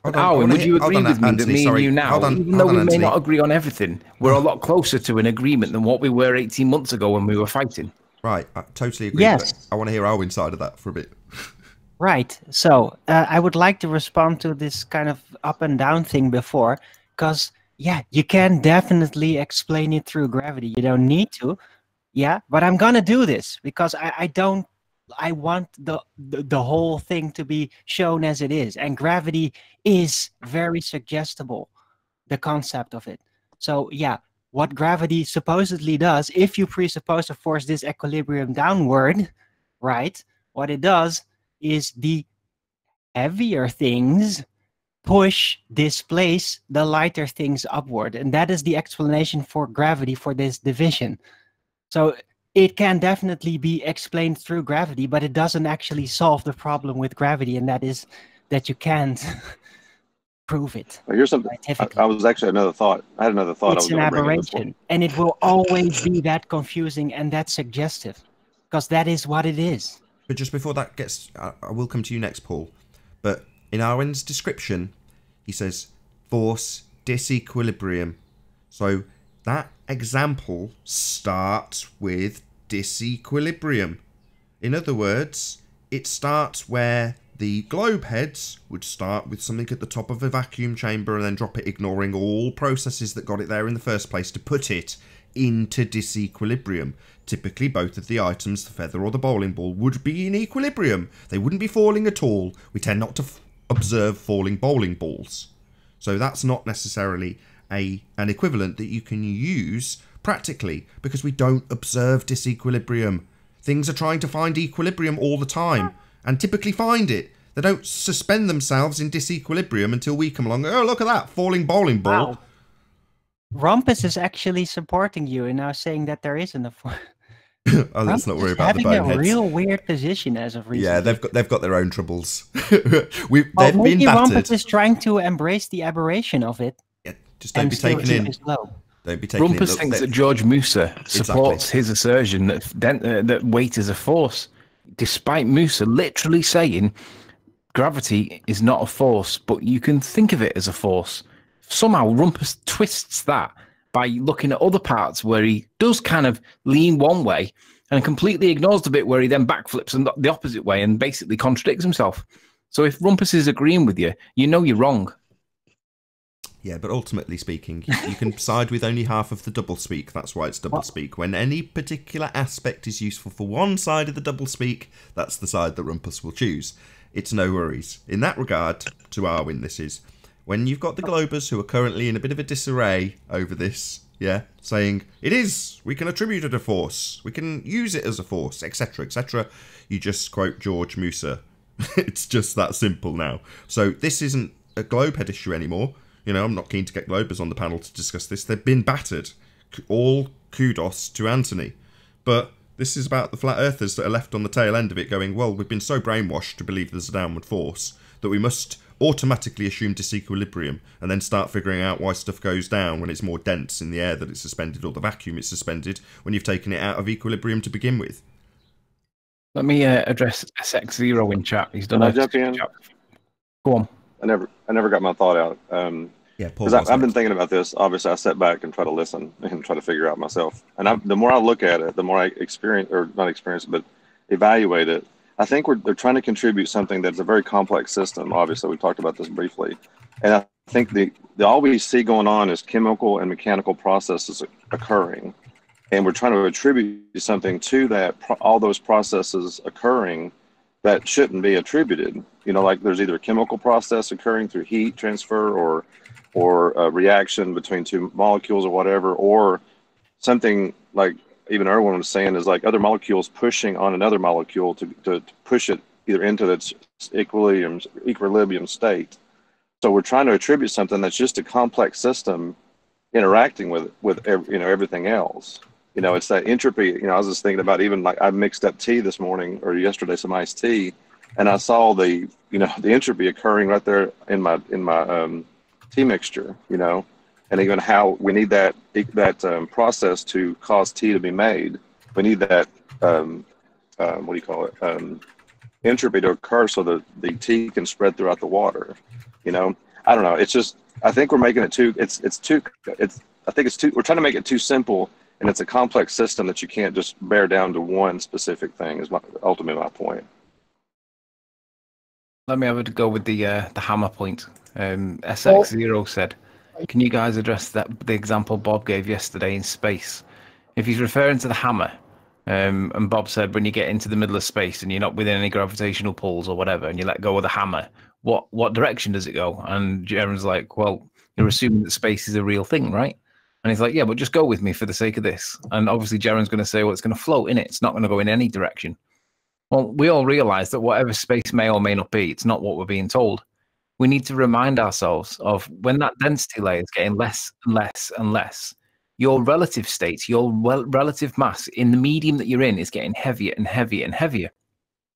Arwin, would you agree with me that me and you now, even though we may not agree on everything, we're a lot closer to an agreement than what we were 18 months ago when we were fighting? Right, I totally agree. Yes. But I want to hear Arwin's side of that for a bit. Right. So I would like to respond to this kind of up and down thing before, because, yeah, you can definitely explain it through gravity. You don't need to. Yeah, but I'm going to do this because I want the whole thing to be shown as it is. And gravity is very suggestible, the concept of it. So, yeah, what gravity supposedly does, if you presuppose to force this equilibrium downward, right, what it does is the heavier things displace the lighter things upward. And that is the explanation for gravity for this division. So it can definitely be explained through gravity, but it doesn't actually solve the problem with gravity, and that is that you can't prove it. Well, here's something. I was actually another thought. I had another thought. It's an aberration, and it will always be that confusing and that suggestive, because that is what it is. But just before that gets, I will come to you next, Paul. But in Arwen's description, he says force disequilibrium. So that example starts with disequilibrium. In other words, it starts where the globe heads would start with something at the top of a vacuum chamber and then drop it, ignoring all processes that got it there in the first place to put it into disequilibrium. Typically, both of the items, the feather or the bowling ball, would be in equilibrium. They wouldn't be falling at all. We tend not to observe falling bowling balls. So that's not necessarily an equivalent that you can use practically, because we don't observe disequilibrium. Things are trying to find equilibrium all the time, and typically find it. They don't suspend themselves in disequilibrium until we come along. Oh, look at that, falling bowling ball. Wow. Rumpus is actually supporting you and now saying that there isn't a... Oh, let's not worry about the boneheads. Having a real weird position as of recently. Yeah, they've got their own troubles. They've been maybe battered. Rumpus is trying to embrace the aberration of it. Yeah, just don't be taken in. Don't be taken Rumpus thinks that George Musa supports his assertion that weight is a force, despite Musa literally saying gravity is not a force, but you can think of it as a force. Somehow Rumpus twists that by looking at other parts where he does kind of lean one way and completely ignores the bit where he then backflips and the opposite way and basically contradicts himself. So if Rumpus is agreeing with you, you know you're wrong. Yeah, but ultimately speaking, you can side with only half of the doublespeak. That's why it's doublespeak. When any particular aspect is useful for one side of the doublespeak, that's the side that Rumpus will choose. It's no worries. In that regard, to Arwin, this is... When you've got the Globers who are currently in a bit of a disarray over this, yeah, saying, it is, we can attribute it a force, we can use it as a force, etc., etc., you just quote George Musa. It's just that simple now. So this isn't a Globehead issue anymore. You know, I'm not keen to get Globers on the panel to discuss this. They've been battered. All kudos to Anthony. But this is about the flat earthers that are left on the tail end of it going, well, we've been so brainwashed to believe there's a downward force that we must automatically assume disequilibrium and then start figuring out why stuff goes down when it's more dense in the air that it's suspended or the vacuum it's suspended when you've taken it out of equilibrium to begin with. Let me address SX0 in chat. He's done a jump in. Go on. I never got my thought out. Yeah, Paul. Because I've been thinking about this. Obviously, I sat back and try to listen and try to figure out myself. And the more I look at it, the more I experience, or not experience, but evaluate it. I think they're trying to contribute something that's a very complex system. Obviously, we talked about this briefly. And I think all we see going on is chemical and mechanical processes occurring. And we're trying to attribute something to that, all those processes occurring that shouldn't be attributed. You know, like there's either a chemical process occurring through heat transfer or a reaction between two molecules or whatever, or something like even Erwin was saying, is like other molecules pushing on another molecule to push it either into its equilibrium state. So we're trying to attribute something that's just a complex system interacting with everything else. It's that entropy. I was just thinking about, even like I mixed up tea this morning or yesterday, some iced tea, and I saw the entropy occurring right there in my tea mixture. And even how we need that process to cause tea to be made. We need that what do you call it? Entropy to occur so that the tea can spread throughout the water. I don't know. It's just, I think we're making it too. I think it's too. We're trying to make it too simple, and it's a complex system that you can't just bear down to one specific thing. Is ultimately my point. Let me have a go with the hammer point. SX0 said, "Can you guys address the example Bob gave yesterday in space? If he's referring to the hammer." And Bob said, when you get into the middle of space and you're not within any gravitational pulls or whatever, and you let go of the hammer, what direction does it go? And Jaron's like, well, you're assuming that space is a real thing, right? And he's like, yeah, but just go with me for the sake of this. And obviously Jaron's going to say, well, it's going to float in it. It's not going to go in any direction. Well, we all realize that whatever space may or may not be, it's not what we're being told. We need to remind ourselves of when that density layer is getting less and less and less, your relative state, your relative mass in the medium that you're in is getting heavier and heavier and heavier.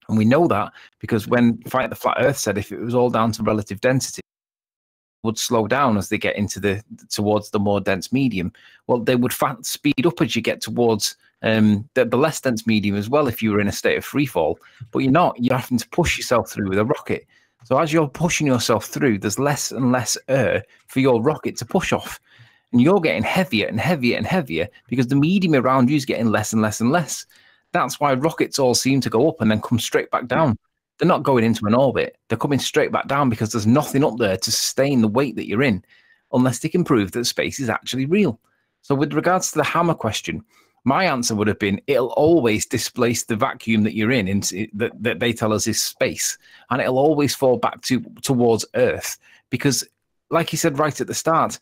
And we know that because when Fight the Flat Earth said if it was all down to relative density, it would slow down as they get into towards the more dense medium. Well, they would speed up as you get towards the less dense medium as well if you were in a state of free fall. But you're not. You're having to push yourself through with a rocket. So as you're pushing yourself through, there's less and less air for your rocket to push off. And you're getting heavier and heavier and heavier because the medium around you is getting less and less and less. That's why rockets all seem to go up and then come straight back down. They're not going into an orbit. They're coming straight back down because there's nothing up there to sustain the weight that you're in, unless they can prove that space is actually real. So with regards to the hammer question, my answer would have been, it'll always displace the vacuum that you're in that they tell us is space. And it'll always fall back towards Earth. Because like you said right at the start,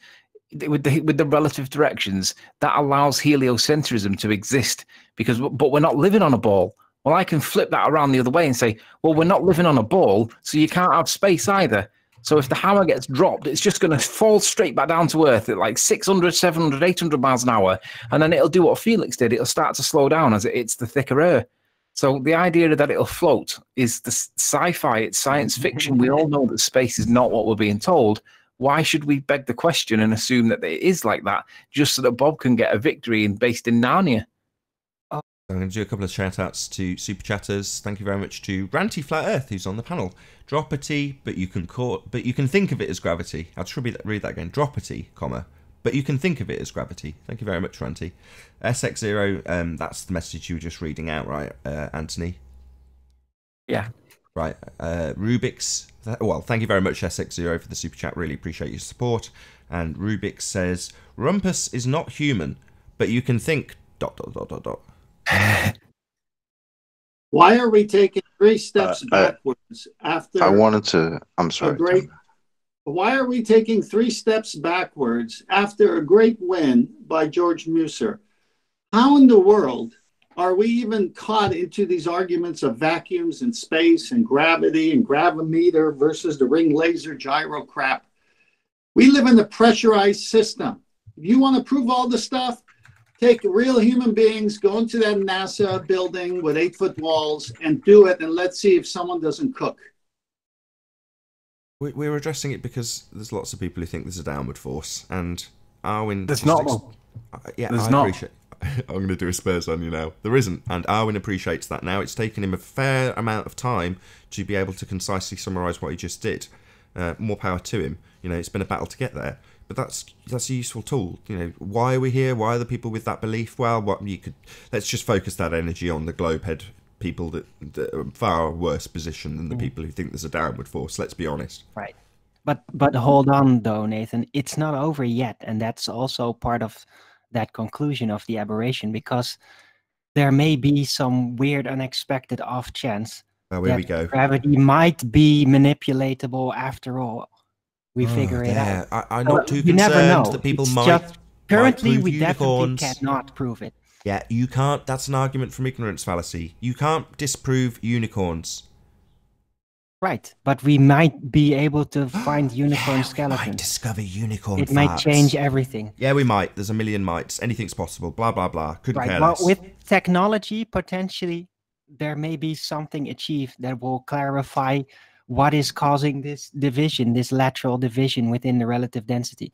with the relative directions, that allows heliocentrism to exist. But we're not living on a ball. Well, I can flip that around the other way and say, well, we're not living on a ball, so you can't have space either. So if the hammer gets dropped, it's just going to fall straight back down to Earth at like 600, 700, 800 miles an hour. And then it'll do what Felix did. It'll start to slow down as it hits the thicker air. So the idea that it'll float is the sci-fi, it's science fiction. We all know that space is not what we're being told. Why should we beg the question and assume that it is like that just so that Bob can get a victory based in Narnia? I'm going to do a couple of shout-outs to Super Chatters. Thank you very much to Ranty Flat Earth, who's on the panel. Dropity, but you can think of it as gravity. I'll try to read that again. Dropity, comma, but you can think of it as gravity. Thank you very much, Ranty. SX0, that's the message you were just reading out, right, Anthony? Yeah. Right. Rubik's, well, thank you very much, SX0, for the super chat. Really appreciate your support. And Rubik says, Rumpus is not human, but you can think... ... Why are we taking 3 steps backwards after... I wanted to... I'm sorry. Why are we taking 3 steps backwards after a great win by George Musser? How in the world are we even caught into these arguments of vacuums and space and gravity and gravimeter versus the ring laser gyro crap? We live in a pressurized system. If you want to prove all the stuff, take real human beings, go into that NASA building with 8-foot walls and do it, and let's see if someone doesn't cook. We were addressing it because there's lots of people who think there's a downward force, and Arwin... There's not. Yeah, there's I not. appreciate... I'm going to do a Spurs on you now. There isn't, and Arwin appreciates that now. It's taken him a fair amount of time to be able to concisely summarise what he just did. More power to him. You know, it's been a battle to get there. But that's a useful tool. You know, why are we here? Why are the people with that belief? Well, let's just focus that energy on the globehead people that are far worse position than the people who think there's a downward force. Let's be honest. Right. But hold on though, Nathan. It's not over yet, and that's also part of that conclusion of the aberration, because there may be some weird, unexpected off chance here we go. Gravity might be manipulatable after all. We figure it out. I'm not too concerned that people might. Currently, prove we unicorns. definitely cannot prove it. Yeah, you can't. That's an argument from ignorance fallacy. You can't disprove unicorns. Right, but we might be able to find unicorn skeletons. We might discover unicorn It might farts. change everything. Yeah, we might. There's a million mites. Anything's possible. Blah, blah, blah. Couldn't care less. Well, with technology, potentially, there may be something achieved that will clarify what is causing this division, this lateral division within the relative density.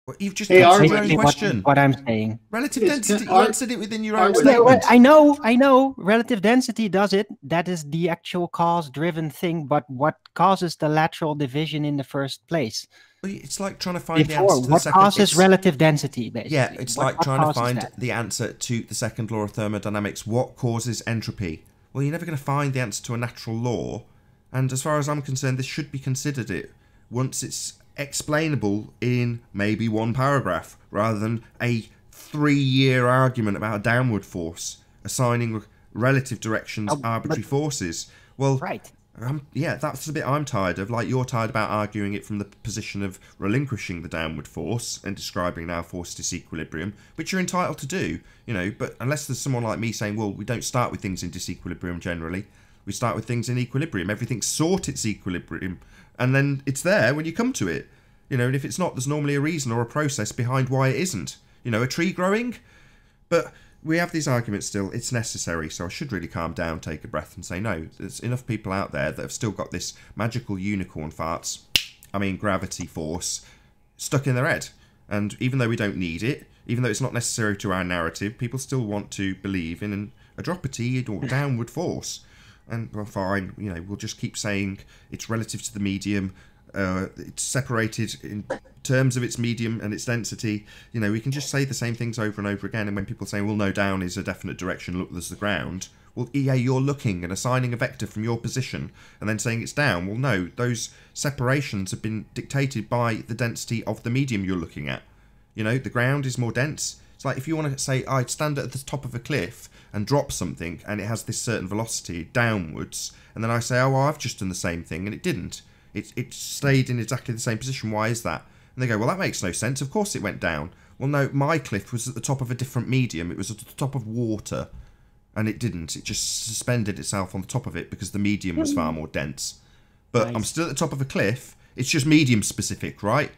Well, you've just answered your own question. What I'm saying. Relative density. You answered it within your own Yeah, statement. I know. Relative density does it. That is the actual cause-driven thing. But what causes the lateral division in the first place? Well, it's like trying to find the answer to the what second. causes relative density, basically? Yeah, it's like trying to find that? the answer to the second law of thermodynamics. What causes entropy? Well, you're never going to find the answer to a natural law. And as far as I'm concerned, this should be considered it once it's explainable in maybe one paragraph, rather than a 3-year argument about a downward force, assigning relative directions arbitrary forces. Well, right. Yeah, that's the bit I'm tired of. Like, you're tired about arguing it from the position of relinquishing the downward force and describing now force disequilibrium, which you're entitled to do, you know, but unless there's someone like me saying, well, we don't start with things in disequilibrium generally, we start with things in equilibrium. Everything's sought its equilibrium, and then it's there when you come to it. You know, and if it's not, there's normally a reason or a process behind why it isn't. You know, a tree growing? But we have these arguments still. It's necessary, so I should really calm down, take a breath, and say, no, there's enough people out there that have still got this magical unicorn farts, I mean gravity force, stuck in their head. And even though we don't need it, even though it's not necessary to our narrative, people still want to believe in a dropity or downward force. And, well, fine, you know, we'll just keep saying it's relative to the medium, it's separated in terms of its medium and its density. You know, we can just say the same things over and over again, and when people say, well, no, down is a definite direction, look, there's the ground. Well, yeah, you're looking and assigning a vector from your position and then saying it's down. Well, no, those separations have been dictated by the density of the medium you're looking at. You know, the ground is more dense. It's like if you want to say, I'd stand at the top of a cliff and drop something and it has this certain velocity downwards, and then I say, oh, well, I've just done the same thing, and it didn't. It stayed in exactly the same position. Why is that? And they go, well, that makes no sense. Of course it went down. Well, no, my cliff was at the top of a different medium. It was at the top of water, and it didn't. It just suspended itself on the top of it because the medium was far more dense. But nice. I'm still at the top of a cliff. It's just medium specific, right?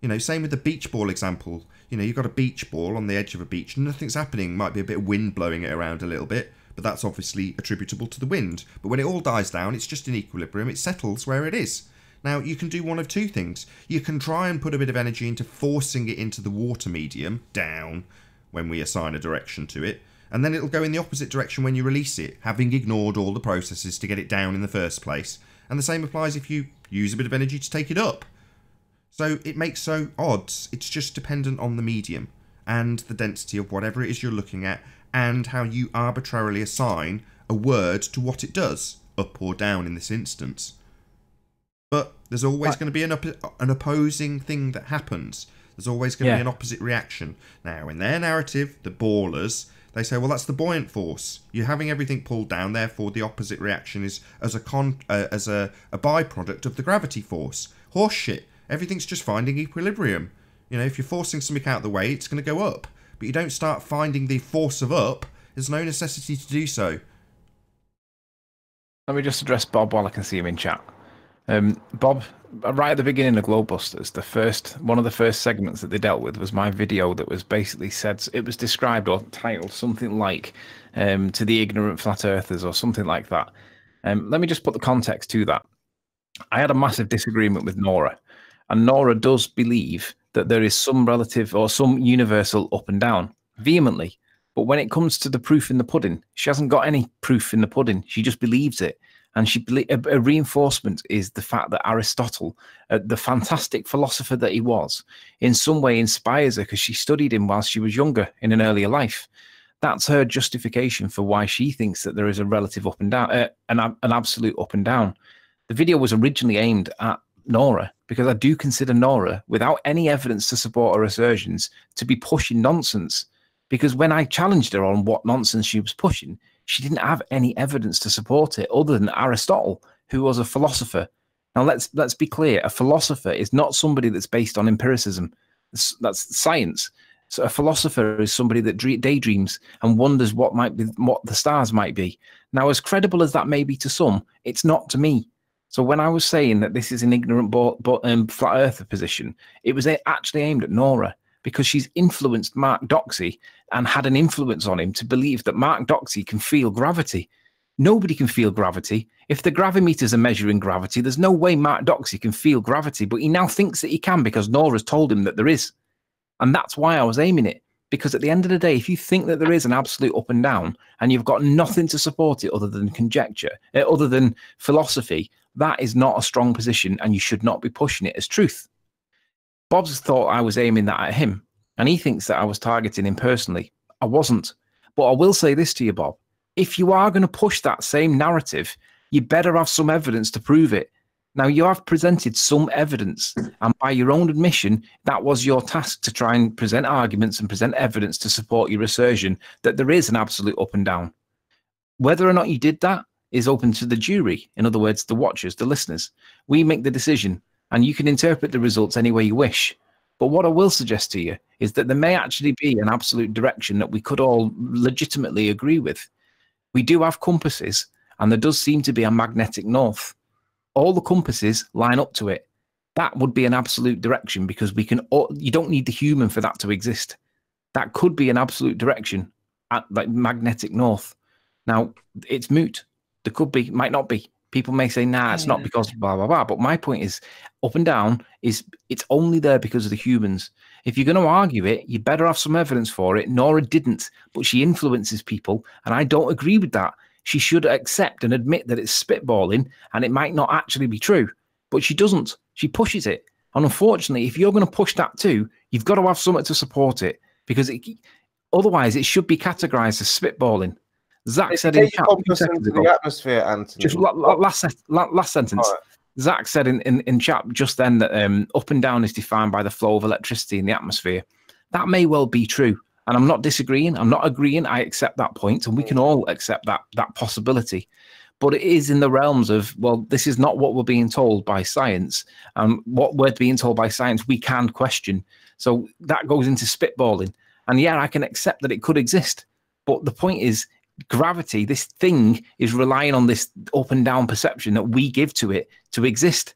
You know, same with the beach ball example. You know, you've got a beach ball on the edge of a beach. Nothing's happening. Might be a bit of wind blowing it around a little bit, but that's obviously attributable to the wind. But when it all dies down, it's just in equilibrium. It settles where it is. Now, you can do one of two things. You can try and put a bit of energy into forcing it into the water medium, down, when we assign a direction to it, and then it'll go in the opposite direction when you release it, having ignored all the processes to get it down in the first place. And the same applies if you use a bit of energy to take it up. So it makes no odds. It's just dependent on the medium and the density of whatever it is you're looking at, and how you arbitrarily assign a word to what it does, up or down in this instance. But there's always going to be an opposing thing that happens. There's always going to be an opposite reaction. Now, in their narrative, the ballers, they say, well, that's the buoyant force. You're having everything pulled down, therefore the opposite reaction is as a byproduct of the gravity force. Horse shit. Everything's just finding equilibrium. You know, if you're forcing something out of the way, it's going to go up. But you don't start finding the force of up. There's no necessity to do so. Let me just address Bob while I can see him in chat. Bob, right at the beginning of Globebusters, one of the first segments that they dealt with was my video that was basically said, it was described or titled something like to the ignorant flat earthers or something like that. Let me just put the context to that. I had a massive disagreement with Nora, and Nora does believe that there is some relative or some universal up and down vehemently. But when it comes to the proof in the pudding, she hasn't got any proof in the pudding. She just believes it. And a reinforcement is the fact that Aristotle, the fantastic philosopher that he was, in some way inspires her because she studied him while she was younger in an earlier life. That's her justification for why she thinks that there is a relative up and down, an absolute up and down. The video was originally aimed at Nora because I do consider Nora, without any evidence to support her assertions, to be pushing nonsense. Because when I challenged her on what nonsense she was pushing, she didn't have any evidence to support it other than Aristotle, who was a philosopher. Now, let's be clear. A philosopher is not somebody that's based on empiricism. That's science. So a philosopher is somebody that daydreams and wonders what the stars might be. Now, as credible as that may be to some, it's not to me. So when I was saying that this is an ignorant flat earther position, it was actually aimed at Nora, because she's influenced Mark Doxey and had an influence on him to believe that Mark Doxey can feel gravity. Nobody can feel gravity. If the gravimeters are measuring gravity, there's no way Mark Doxey can feel gravity, but he now thinks that he can because Nora's told him that there is. And that's why I was aiming it, because at the end of the day, if you think that there is an absolute up and down and you've got nothing to support it other than conjecture, other than philosophy, that is not a strong position and you should not be pushing it as truth. Bob's thought I was aiming that at him, and he thinks that I was targeting him personally. I wasn't. But I will say this to you, Bob. If you are going to push that same narrative, you better have some evidence to prove it. Now, you have presented some evidence, and by your own admission, that was your task to try and present arguments and present evidence to support your assertion that there is an absolute up and down. Whether or not you did that is open to the jury. In other words, the watchers, the listeners. We make the decision, and you can interpret the results any way you wish. But what I will suggest to you is that there may actually be an absolute direction that we could all legitimately agree with. We do have compasses, and there does seem to be a magnetic north. All the compasses line up to it. That would be an absolute direction, because you don't need the human for that to exist. That could be an absolute direction at like magnetic north. Now, it's moot. There could be, might not be. People may say, nah, it's not because blah, blah, blah. But my point is, up and down it's only there because of the humans. If you're going to argue it, you better have some evidence for it. Nora didn't, but she influences people, and I don't agree with that. She should accept and admit that it's spitballing and it might not actually be true, but she doesn't. She pushes it. And unfortunately, if you're going to push that too, you've got to have something to support it, because otherwise it should be categorized as spitballing. Zach said in chat, the atmosphere, Anthony. Just last sentence. Right. Zach said in chat just then that up and down is defined by the flow of electricity in the atmosphere. That may well be true. And I'm not disagreeing. I'm not agreeing. I accept that point, and we can all accept that possibility. But it is in the realms of, well, this is not what we're being told by science. What we're being told by science, we can question. So that goes into spitballing. And yeah, I can accept that it could exist. But the point is, gravity, this thing, is relying on this up and down perception that we give to it to exist.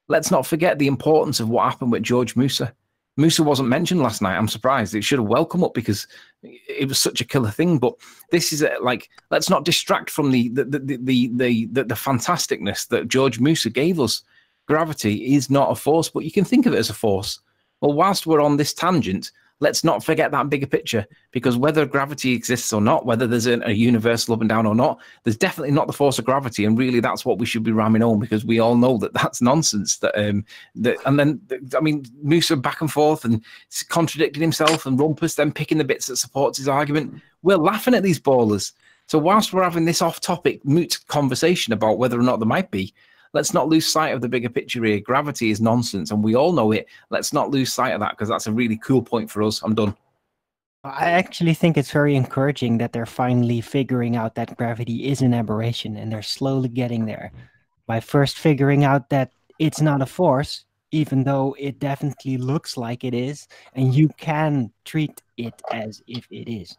Let's not forget the importance of what happened with George Musa. Musa wasn't mentioned last night. I'm surprised. It should have well come up because it was such a killer thing. But this is like, let's not distract from the fantasticness that George Musa gave us. Gravity is not a force, but you can think of it as a force. Well, whilst we're on this tangent, let's not forget that bigger picture, because whether gravity exists or not, whether there's a universal up and down or not, there's definitely not the force of gravity. And really, that's what we should be ramming home, because we all know that that's nonsense. And then, I mean, Musa back and forth and contradicting himself, and Rumpus then picking the bits that supports his argument. We're laughing at these ballers. So whilst we're having this off-topic, moot conversation about whether or not there might be, let's not lose sight of the bigger picture here. Gravity is nonsense, and we all know it. Let's not lose sight of that, because that's a really cool point for us. I'm done. I actually think it's very encouraging that they're finally figuring out that gravity is an aberration, and they're slowly getting there. By first figuring out that it's not a force, even though it definitely looks like it is, and you can treat it as if it is.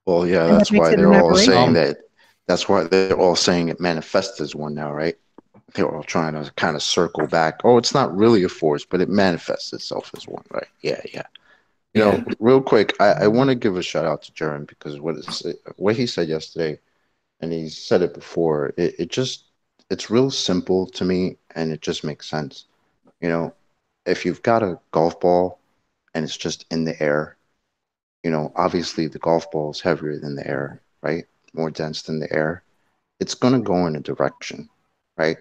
Well, yeah, and that's why they're all saying that. That's why they're all saying it manifests as one now, right? They're all trying to kind of circle back. Oh, it's not really a force, but it manifests itself as one, right? Yeah. You know, real quick, I want to give a shout out to Jaron, because what he said yesterday, and he said it before, it's real simple to me, and it just makes sense. You know, if you've got a golf ball and it's just in the air, you know, obviously the golf ball is heavier than the air, right? More dense than the air. It's going to go in a direction, right?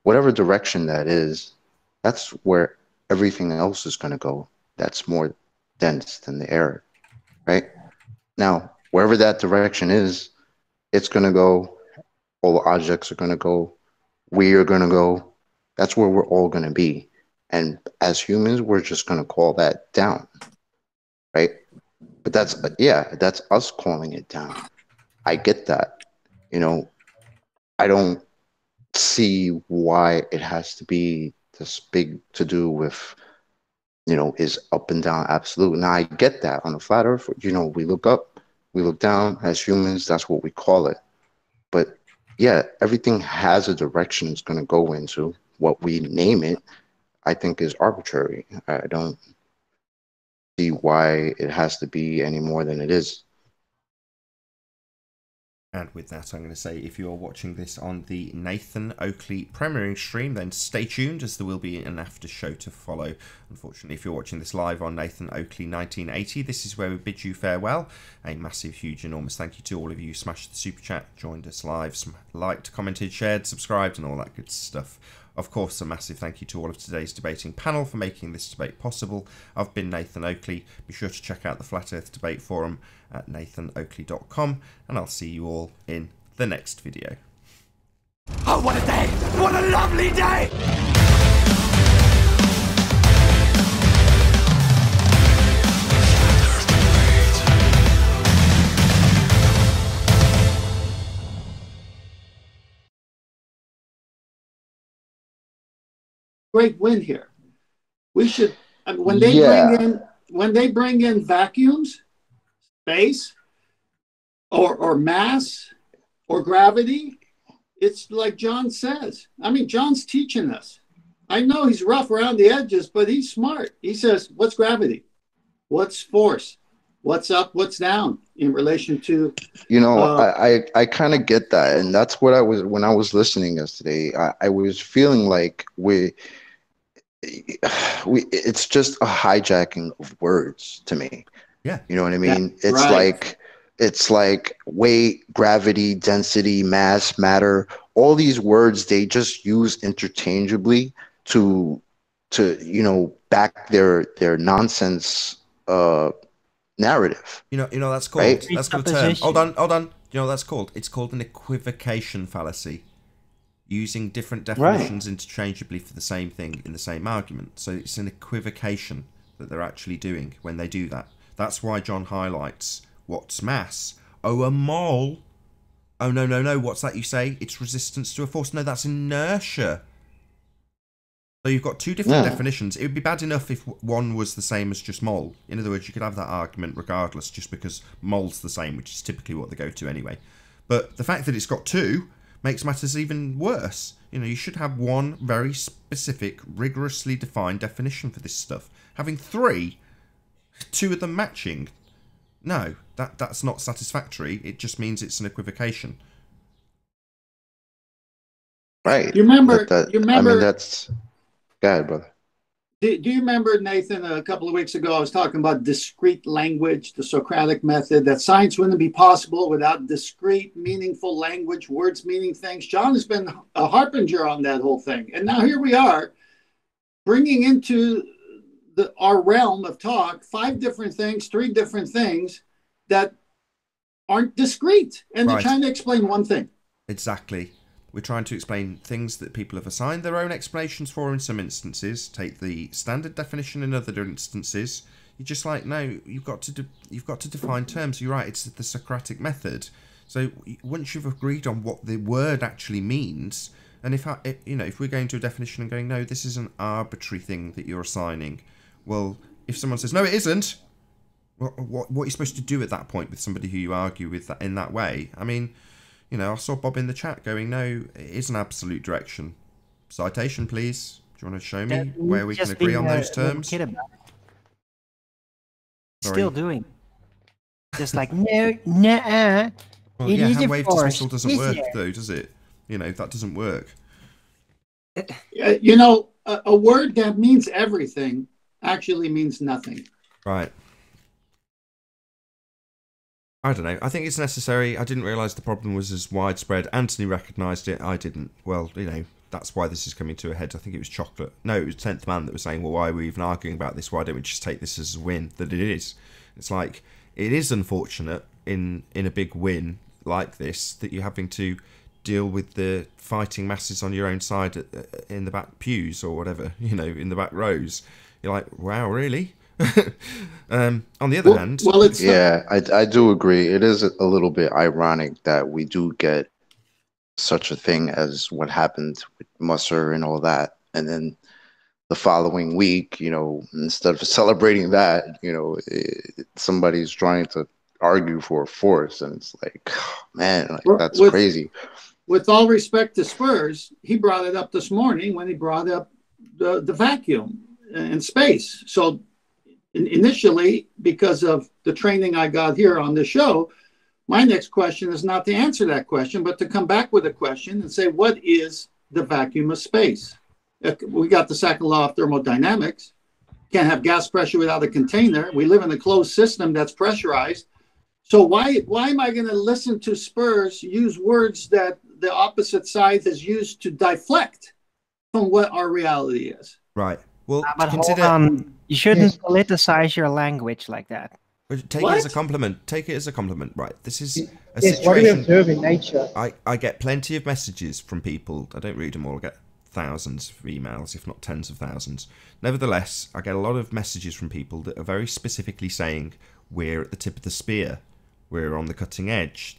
Whatever direction that is, that's where everything else is going to go. That's more dense than the air, right? Now, wherever that direction is, it's going to go. All the objects are going to go. We are going to go. That's where we're all going to be. And as humans, we're just going to call that down, right? But that's us calling it down. I get that. You know, I don't see why it has to be this big to do with you know, is up and down absolute. And I get that. On the flat earth, you know, we look up, we look down as humans, that's what we call it. But yeah, everything has a direction it's going to go into. What we name it, I think, is arbitrary. I don't see why it has to be any more than it is. And with that, I'm going to say, if you're watching this on the Nathan Oakley premiering stream, then stay tuned, as there will be an after show to follow. Unfortunately, if you're watching this live on Nathan Oakley 1980, this is where we bid you farewell. A massive, huge, enormous thank you to all of you who smashed the super chat, joined us live, liked, commented, shared, subscribed, and all that good stuff. Of course, a massive thank you to all of today's debating panel for making this debate possible. I've been Nathan Oakley. Be sure to check out the Flat Earth Debate Forum at nathanoakley.com, and I'll see you all in the next video. Oh, what a day! What a lovely day! Great win here. We should, when they bring in vacuums, space, or mass, or gravity, it's like John says. I mean, John's teaching us. I know he's rough around the edges, but he's smart. He says, what's gravity? What's force? What's up? What's down in relation to? You know, I kind of get that, and that's what I was when I was listening yesterday. I was feeling like it's just a hijacking of words to me. Yeah. You know what I mean? Yeah, it's like weight, gravity, density, mass, matter, all these words they just use interchangeably to you know, back their nonsense narrative. You know that's called right? That's called a term. Hold on. You know what that's called? It's called an equivocation fallacy. Using different definitions interchangeably for the same thing in the same argument. So it's an equivocation that they're actually doing when they do that. That's why John highlights what's mass. Oh, a mole. Oh, no. What's that you say? It's resistance to a force. No, that's inertia. So you've got two different definitions. It would be bad enough if one was the same as just mole. In other words, you could have that argument regardless, just because mole's the same, which is typically what they go to anyway. But the fact that it's got two makes matters even worse. You know, you should have one very specific, rigorously defined definition for this stuff. Having three, two of them matching, no, that's not satisfactory. It just means it's an equivocation. Right. You remember? I mean, that's... Go ahead, brother. Do you remember, Nathan, a couple of weeks ago, I was talking about discrete language, the Socratic method, that science wouldn't be possible without discrete, meaningful language, words meaning things. John has been a harbinger on that whole thing. And now here we are, bringing into our realm of talk 5 different things, 3 different things that aren't discrete. And they're trying to explain one thing. Exactly. We're trying to explain things that people have assigned their own explanations for in some instances. Take the standard definition in other instances. You're just like, no, you've got to define terms. You're right. It's the Socratic method. So once you've agreed on what the word actually means, and if we're going to a definition and going, no, this is an arbitrary thing that you're assigning. Well, if someone says, no, it isn't. What are you supposed to do at that point with somebody who you argue with in that way? I mean. You know, I saw Bob in the chat going, no, it is an absolute direction. Citation, please. Do you want to show me where we can agree on those terms? Still doing. Just like, no, nah. Well, yeah, hand-wave dismissal doesn't work, though, does it? You know, that doesn't work. You know, a word that means everything actually means nothing. Right. I don't know. I think it's necessary. I didn't realise the problem was as widespread. Anthony recognised it. I didn't. Well, you know, that's why this is coming to a head. I think it was Chocolate. No, it was 10th Man that was saying, well, why are we even arguing about this? Why don't we just take this as a win? That it is. It's like, it is unfortunate in a big win like this that you're having to deal with the fighting masses on your own side in the back pews or whatever, you know, in the back rows. You're like, wow, really? On the other hand, I do agree. It is a little bit ironic that we do get such a thing as what happened with Musser and all that, and then the following week, instead of celebrating that, somebody's trying to argue for a force, and it's like, man, that's crazy. With all respect to Spurs, he brought it up this morning when he brought up the vacuum in space. So initially, because of the training I got here on the show, my next question is not to answer that question, but to come back with a question and say, what is the vacuum of space? We got the second law of thermodynamics. Can't have gas pressure without a container. We live in a closed system that's pressurized. So why am I going to listen to Spurs use words that the opposite side has used to deflect from what our reality is? Right. Well, but hold on. You shouldn't politicize your language like that. Take it as a compliment. Take it as a compliment. Right. This is a situation. What do we observe in nature? I get plenty of messages from people. I don't read them all. I get thousands of emails, if not tens of thousands. Nevertheless, I get a lot of messages from people that are very specifically saying we're at the tip of the spear. We're on the cutting edge.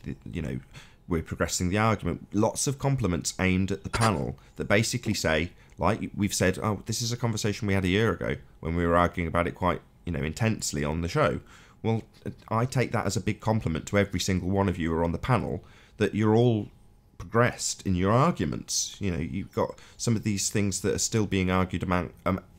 We're progressing the argument. Lots of compliments aimed at the panel that basically say, like we've said, oh, this is a conversation we had a year ago when we were arguing about it quite, intensely on the show. Well, I take that as a big compliment to every single one of you who are on the panel, that you're all progressed in your arguments. You've got some of these things that are still being argued about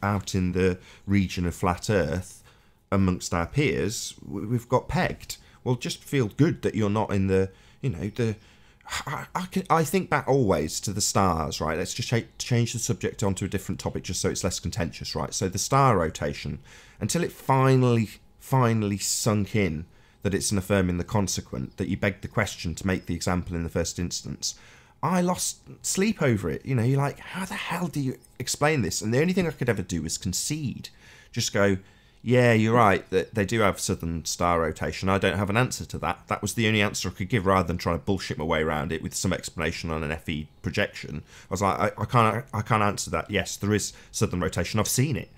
out in the region of flat Earth amongst our peers. We've got pegged. Well, just feel good that you're not in the, I think back always to the stars, right? Let's just change the subject onto a different topic just so it's less contentious, right? So the star rotation, until it finally sunk in that it's an affirming the consequent, that you begged the question to make the example in the first instance, I lost sleep over it. You're like, how the hell do you explain this? And the only thing I could ever do was concede. Just go, yeah, you're right, that they do have southern star rotation. I don't have an answer to that. That was the only answer I could give, rather than trying to bullshit my way around it with some explanation on an FE projection. I was like, I can't answer that. Yes, there is southern rotation. I've seen it.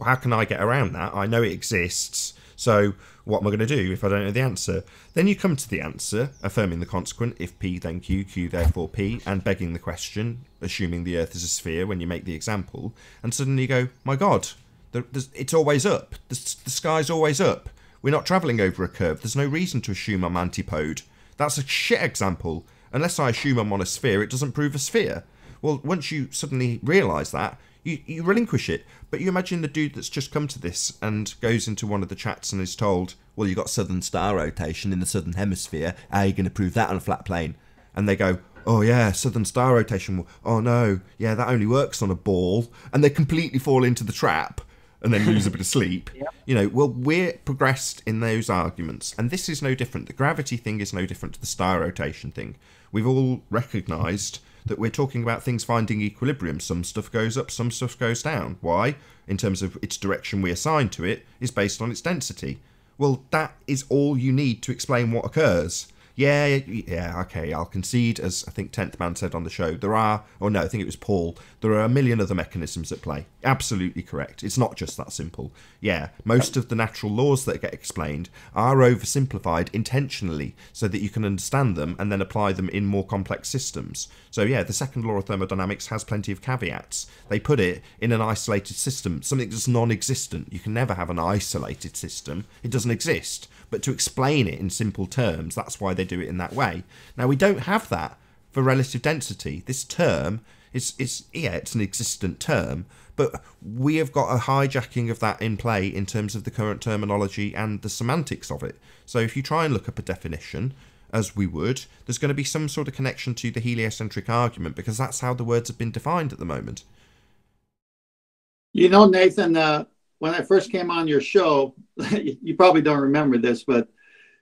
How can I get around that? I know it exists. So what am I going to do if I don't know the answer? Then you come to the answer, affirming the consequent, if P then Q, Q therefore P, and begging the question, assuming the Earth is a sphere when you make the example, and suddenly you go, my God, it's always up. The sky's always up. We're not travelling over a curve. There's no reason to assume I'm antipode. That's a shit example. Unless I assume I'm on a sphere, it doesn't prove a sphere. Well, once you suddenly realise that, you relinquish it. But you imagine the dude that's just come to this and goes into one of the chats and is told, well, you got southern star rotation in the southern hemisphere. How are you going to prove that on a flat plane? And they go, oh yeah, southern star rotation. Oh no, yeah, that only works on a ball. And they completely fall into the trap and then lose a bit of sleep. Yep. Well, we're progressed in those arguments. And this is no different. The gravity thing is no different to the star rotation thing. We've all recognised that we're talking about things finding equilibrium. Some stuff goes up, some stuff goes down. Why? In terms of its direction we assign to it is based on its density. Well, that is all you need to explain what occurs. Yeah, okay, I'll concede, as I think 10th Man said on the show, I think it was Paul, there are a million other mechanisms at play. Absolutely correct. It's not just that simple. Yeah, most of the natural laws that get explained are oversimplified intentionally so that you can understand them and then apply them in more complex systems. So yeah, the second law of thermodynamics has plenty of caveats. They put it in an isolated system, something that's non-existent. You can never have an isolated system. It doesn't exist. But to explain it in simple terms, that's why they do it in that way. Now, we don't have that for relative density. This term it's an existent term, but we have got a hijacking of that in play in terms of the current terminology and the semantics of it. So if you try and look up a definition, as we would, there's going to be some sort of connection to the heliocentric argument, because that's how the words have been defined at the moment. Nathan, when I first came on your show, you probably don't remember this, but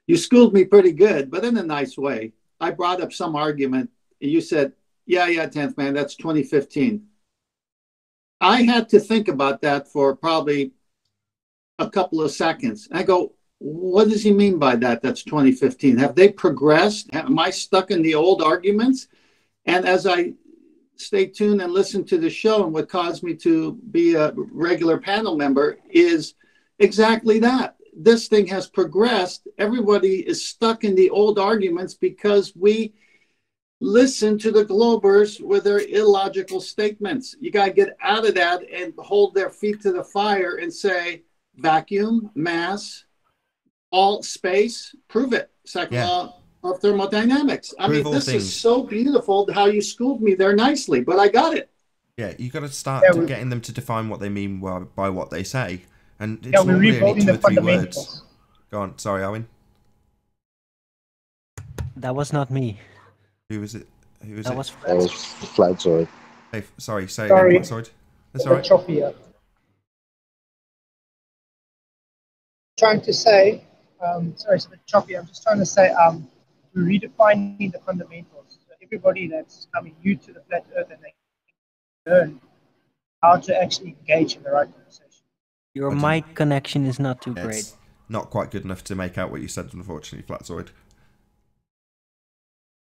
you schooled me pretty good, but in a nice way. I brought up some argument, and you said, yeah, 10th Man, that's 2015. I had to think about that for probably a couple of seconds. I go, what does he mean by that? That's 2015. Have they progressed? Am I stuck in the old arguments? And as I stay tuned and listen to the show, and what caused me to be a regular panel member is exactly that. This thing has progressed. Everybody is stuck in the old arguments because we listen to the Globers with their illogical statements. You got to get out of that and hold their feet to the fire and say, vacuum, mass, all space, prove it. Second law of thermodynamics. I mean, this is so beautiful how you schooled me there nicely, but I got it. Yeah, you got to start getting them to define what they mean by what they say. And it's normally only 2 or 3 words. Go on. Sorry, Owen. That was not me. Who was it? Who was that it? Was that was Flat, sorry. Hey, sorry, say again, sorry. That's all right. Choppy. Trying to say, sorry, it's a bit choppy. I'm just trying to say, we're redefining the fundamentals. So everybody that's coming new to the flat earth, and they learn how to actually engage in the right conversation. Your mic connection is not too great. It's not quite good enough to make out what you said, unfortunately, Flatzoid.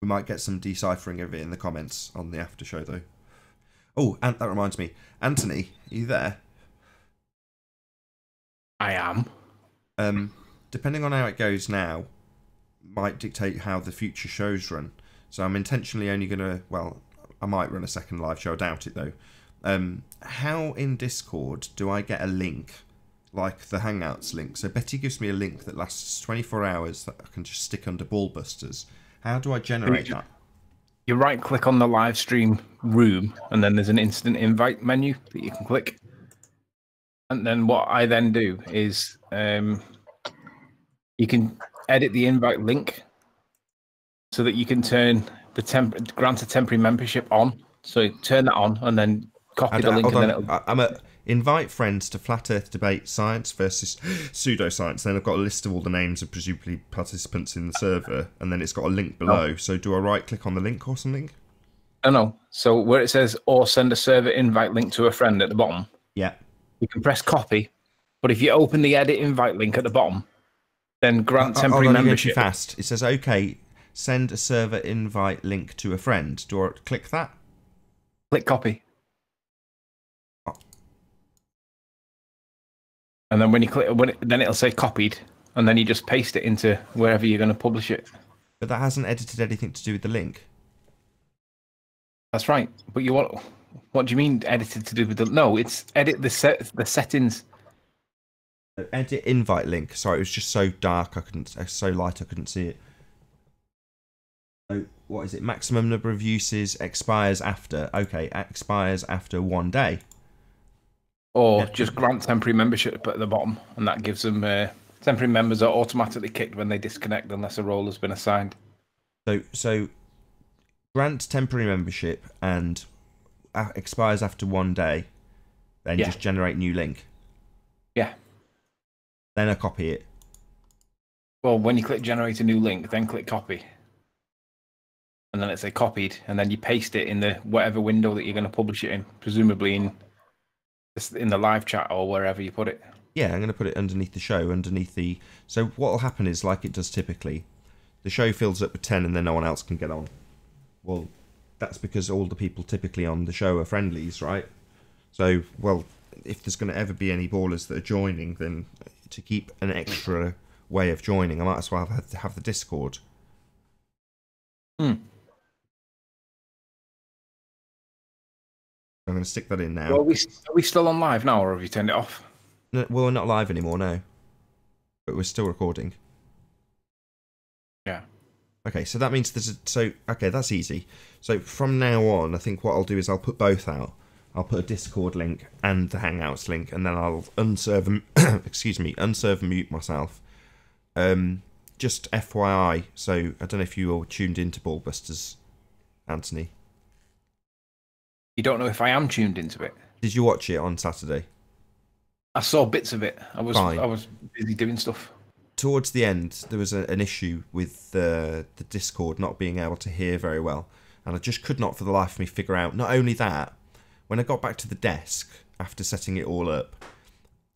We might get some deciphering of it in the comments on the after show, though. Oh, and that reminds me. Anthony, are you there? I am. Depending on how it goes now, might dictate how the future shows run. So I'm intentionally only going to... Well, I might run a second live show. I doubt it, though. How in Discord do I get a link, like the Hangouts link? So Betty gives me a link that lasts 24 hours that I can just stick under Ballbusters. How do I generate that? You right-click on the live stream room, and then there's an instant invite menu that you can click. And then what I then do is you can edit the invite link so that you can turn the grant a temporary membership on. So turn that on, and then copy the link. And then I'm at invite friends to Flat Earth Debate Science versus Pseudoscience. Then I've got a list of all the names of presumably participants in the server, and then it's got a link below. So do I right-click on the link or something? Oh, no. So where it says, or send a server invite link to a friend at the bottom, yeah, you can press copy. But if you open the edit invite link at the bottom, then grant temporary membership. Too fast. It says, okay, send a server invite link to a friend. Do I click that? Click copy. And then when you click, then it'll say copied, and then you just paste it into wherever you're going to publish it. But that hasn't edited anything to do with the link. That's right. But you want? What do you mean edited to do with the? No, it's edit the settings. Edit invite link. Sorry, it was just so dark. So light I couldn't see it. So what is it? Maximum number of uses expires after. Okay, expires after 1 day. Or just grant temporary membership at the bottom, and that gives them temporary members are automatically kicked when they disconnect unless a role has been assigned. So grant temporary membership and expires after 1 day, then just generate new link. Yeah. Then I copy it. Well, when you click generate a new link, then click copy. And then it's a copied, and then you paste it in the whatever window that you're going to publish it in, presumably in the live chat or wherever you put it. Yeah, I'm going to put it underneath the show, So what will happen is, like it does typically, the show fills up with 10 and then no one else can get on. Well, that's because all the people typically on the show are friendlies, right? So, well, if there's going to ever be any ballers that are joining, then to keep an extra way of joining, I might as well have the Discord. I'm going to stick that in now. Well, are we still on live now, or have you turned it off? No, well, we're not live anymore, no. But we're still recording. Yeah. Okay, so that means okay, that's easy. So from now on, I think what I'll do is I'll put both out. I'll put a Discord link and the Hangouts link, and then I'll unserve and mute myself. Just FYI, so I don't know if you all tuned into Ballbusters, Anthony. You don't know if I am tuned into it. Did you watch it on Saturday? I saw bits of it. I was busy doing stuff. Towards the end, there was an issue with the Discord not being able to hear very well, and I just could not for the life of me figure out. Not only that, when I got back to the desk after setting it all up,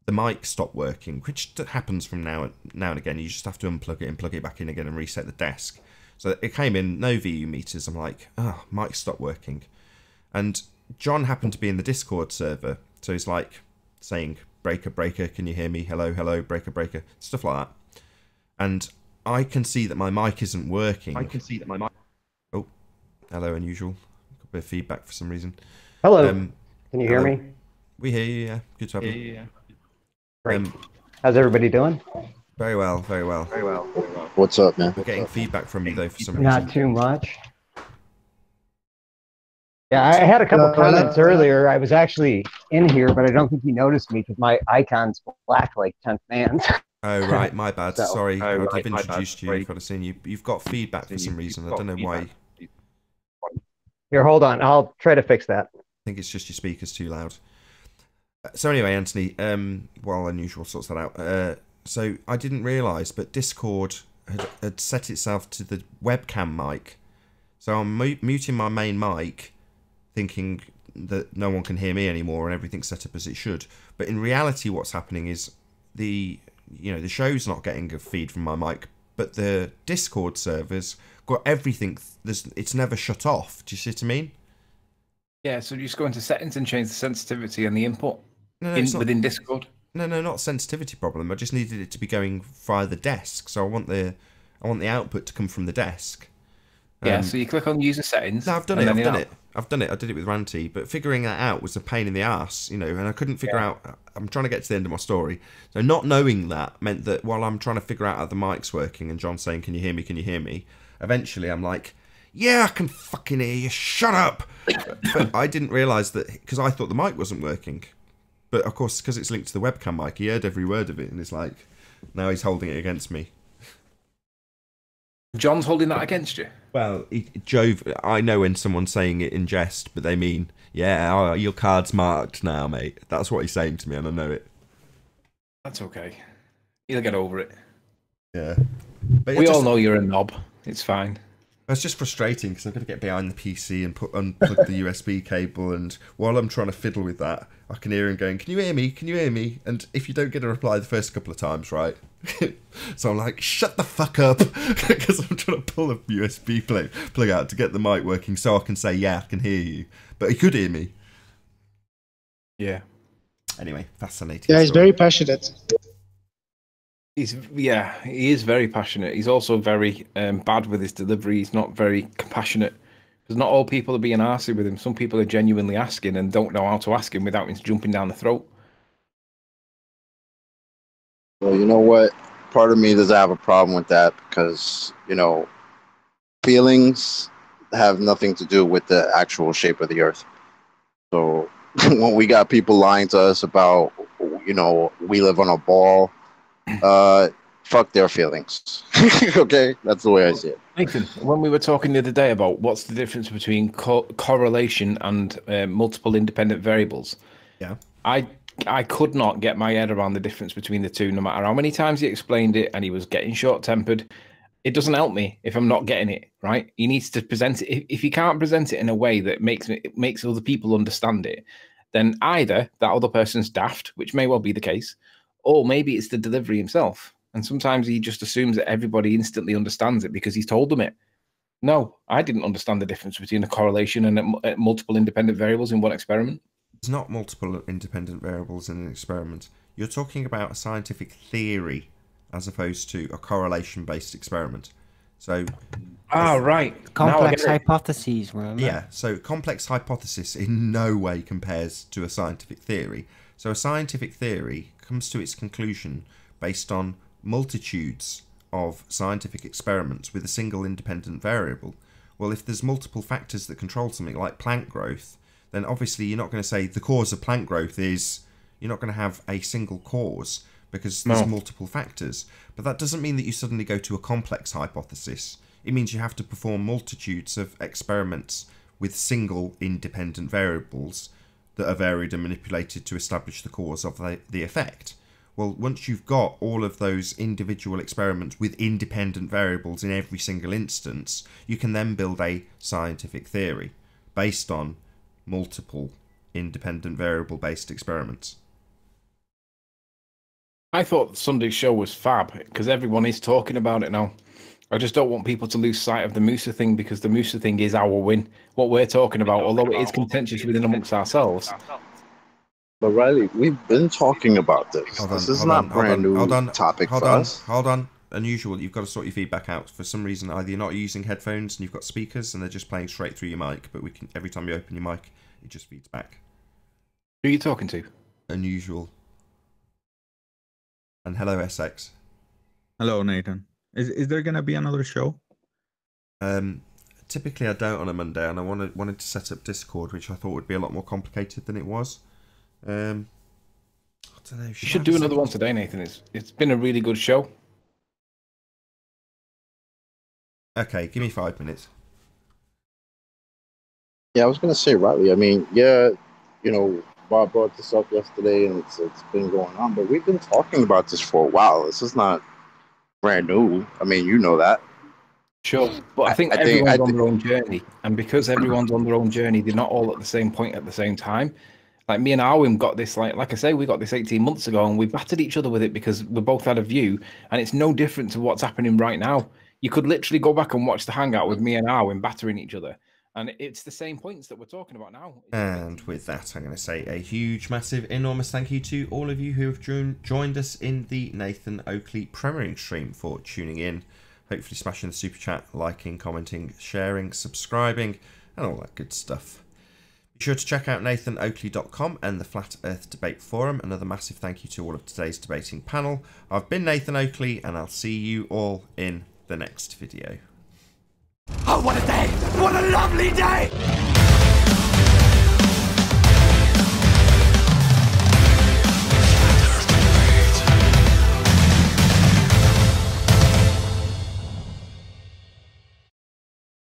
the mic stopped working, which happens from now and again. You just have to unplug it and plug it back in again and reset the desk. So it came in, no VU meters. I'm like, mic stopped working. And John happened to be in the Discord server, so he's like saying, breaker, breaker, can you hear me? Hello, hello, breaker, breaker, stuff like that. And I can see that my mic isn't working. Oh, Hello, Unusual. Got a bit of feedback for some reason. Hello. Can you hear me? We hear you, yeah. Good to have you. Yeah. Great. How's everybody doing? Very well, very well. Very well. What's up, man? We're getting feedback from you, though, for some reason. Not too much. Yeah, I had a couple comments earlier. I was actually in here, but I don't think you noticed me because my icon's black like 10th man. Oh, right, my bad. So- Sorry, Oh, I've right, my introduced bad. you. I've seen you. You've got feedback for some reason. I don't know why. I Here, hold on. I'll try to fix that. think it's just your speaker's too loud. So anyway, Anthony, while Unusual sorts that out, so I didn't realise, but Discord had set itself to the webcam mic. So I'm muting my main mic, thinking that no one can hear me anymore and everything's set up as it should. But in reality, what's happening is the show's not getting a feed from my mic, but the Discord servers got everything. It's never shut off. Do you see what I mean? Yeah, so you just go into settings and change the sensitivity and the input within Discord. No, not sensitivity problem. I just needed it to be going via the desk. So I want the output to come from the desk. Yeah, so you click on user settings. No, I've done it. I did it with Ranty, but figuring that out was a pain in the ass, and I couldn't figure out. I'm trying to get to the end of my story, so not knowing that meant that while I'm trying to figure out how the mic's working, and John's saying, "Can you hear me? Can you hear me?" Eventually, I'm like, "Yeah, I can fucking hear you. Shut up!" But I didn't realise that because I thought the mic wasn't working, but of course, because it's linked to the webcam mic, he heard every word of it, and it's like now he's holding it against me. John's holding that against you? Well, Jove, I know when someone's saying it in jest, but they mean, yeah, your card's marked now, mate. That's what he's saying to me, and I know it. That's okay. He'll get over it. Yeah. But we all know you're a knob. It's fine. It's just frustrating because I've got to get behind the PC and unplug the USB cable, and while I'm trying to fiddle with that, I can hear him going, "Can you hear me? Can you hear me?" And if you don't get a reply the first couple of times, right? So I'm like, "Shut the fuck up," because I'm trying to pull a USB plug out to get the mic working, so I can say, "Yeah, I can hear you," but he could hear me. Yeah. Anyway, fascinating. Yeah, he's very passionate. He is very passionate. He's also very bad with his delivery. He's not very compassionate. Because not all people are being arsey with him. Some people are genuinely asking and don't know how to ask him without him jumping down the throat. Well, you know what? Part of me doesn't have a problem with that because, feelings have nothing to do with the actual shape of the earth. So when we got people lying to us about, we live on a ball, fuck their feelings. Okay? That's the way I see it. Nathan, when we were talking the other day about what's the difference between correlation and multiple independent variables, yeah, I could not get my head around the difference between the two, no matter how many times he explained it, and he was getting short-tempered. It doesn't help me if I'm not getting it, right? He needs to present it. If he can't present it in a way that makes other people understand it, then either that other person's daft, which may well be the case, or maybe it's the delivery himself. And sometimes he just assumes that everybody instantly understands it because he's told them it. No, I didn't understand the difference between a correlation and multiple independent variables in one experiment. It's not multiple independent variables in an experiment. You're talking about a scientific theory as opposed to a correlation-based experiment. So, right. Complex hypotheses, remember? Yeah, so complex hypothesis in no way compares to a scientific theory. So a scientific theory comes to its conclusion based on multitudes of scientific experiments with a single independent variable. Well, if there's multiple factors that control something like plant growth, then obviously you're not going to say the cause of plant growth is, you're not going to have a single cause because there's multiple factors. But that doesn't mean that you suddenly go to a complex hypothesis. It means you have to perform multitudes of experiments with single independent variables that are varied and manipulated to establish the cause of the effect. Well, once you've got all of those individual experiments with independent variables in every single instance, you can then build a scientific theory based on multiple independent variable-based experiments. I thought Sunday's show was fab because everyone is talking about it now. I just don't want people to lose sight of the Musa thing because the Musa thing is our win. What we're talking about, although it is contentious within amongst ourselves. But Riley, we've been talking about this. This is not brand new topic for us. Hold on. unusual. You've got to sort your feedback out. For some reason, either you're not using headphones and you've got speakers and they're just playing straight through your mic, but we can every time you open your mic, it just feeds back. Who are you talking to? Unusual. And hello, SX. Hello, Nathan. Is there gonna be another show? Typically I don't on a Monday, and I wanted to set up Discord, which I thought would be a lot more complicated than it was. I don't know. You should do another one today, Nathan. It's been a really good show. Okay, give me 5 minutes. Yeah, I was gonna say, Riley. I mean, yeah, you know, Bob brought this up yesterday, and it's been going on, but we've been talking about this for a while. This is not brand new. I mean, you know that. Sure, but I think everyone's on their own journey, and because everyone's on their own journey, they're not all at the same point at the same time. Like me and Arwin got this, like I say, we got this 18 months ago, and we battered each other with it because we both had a view, and it's no different to what's happening right now. You could literally go back and watch the hangout with me and Arwin battering each other, and it's the same points that we're talking about now. And with that, I'm going to say a huge, massive, enormous thank you to all of you who have joined us in the Nathan Oakley premiering stream for tuning in. Hopefully smashing the super chat, liking, commenting, sharing, subscribing, and all that good stuff. Be sure to check out nathanoakley.com and the Flat Earth Debate Forum. Another massive thank you to all of today's debating panel. I've been Nathan Oakley, and I'll see you all in the next video. Oh, what a day! What a lovely day!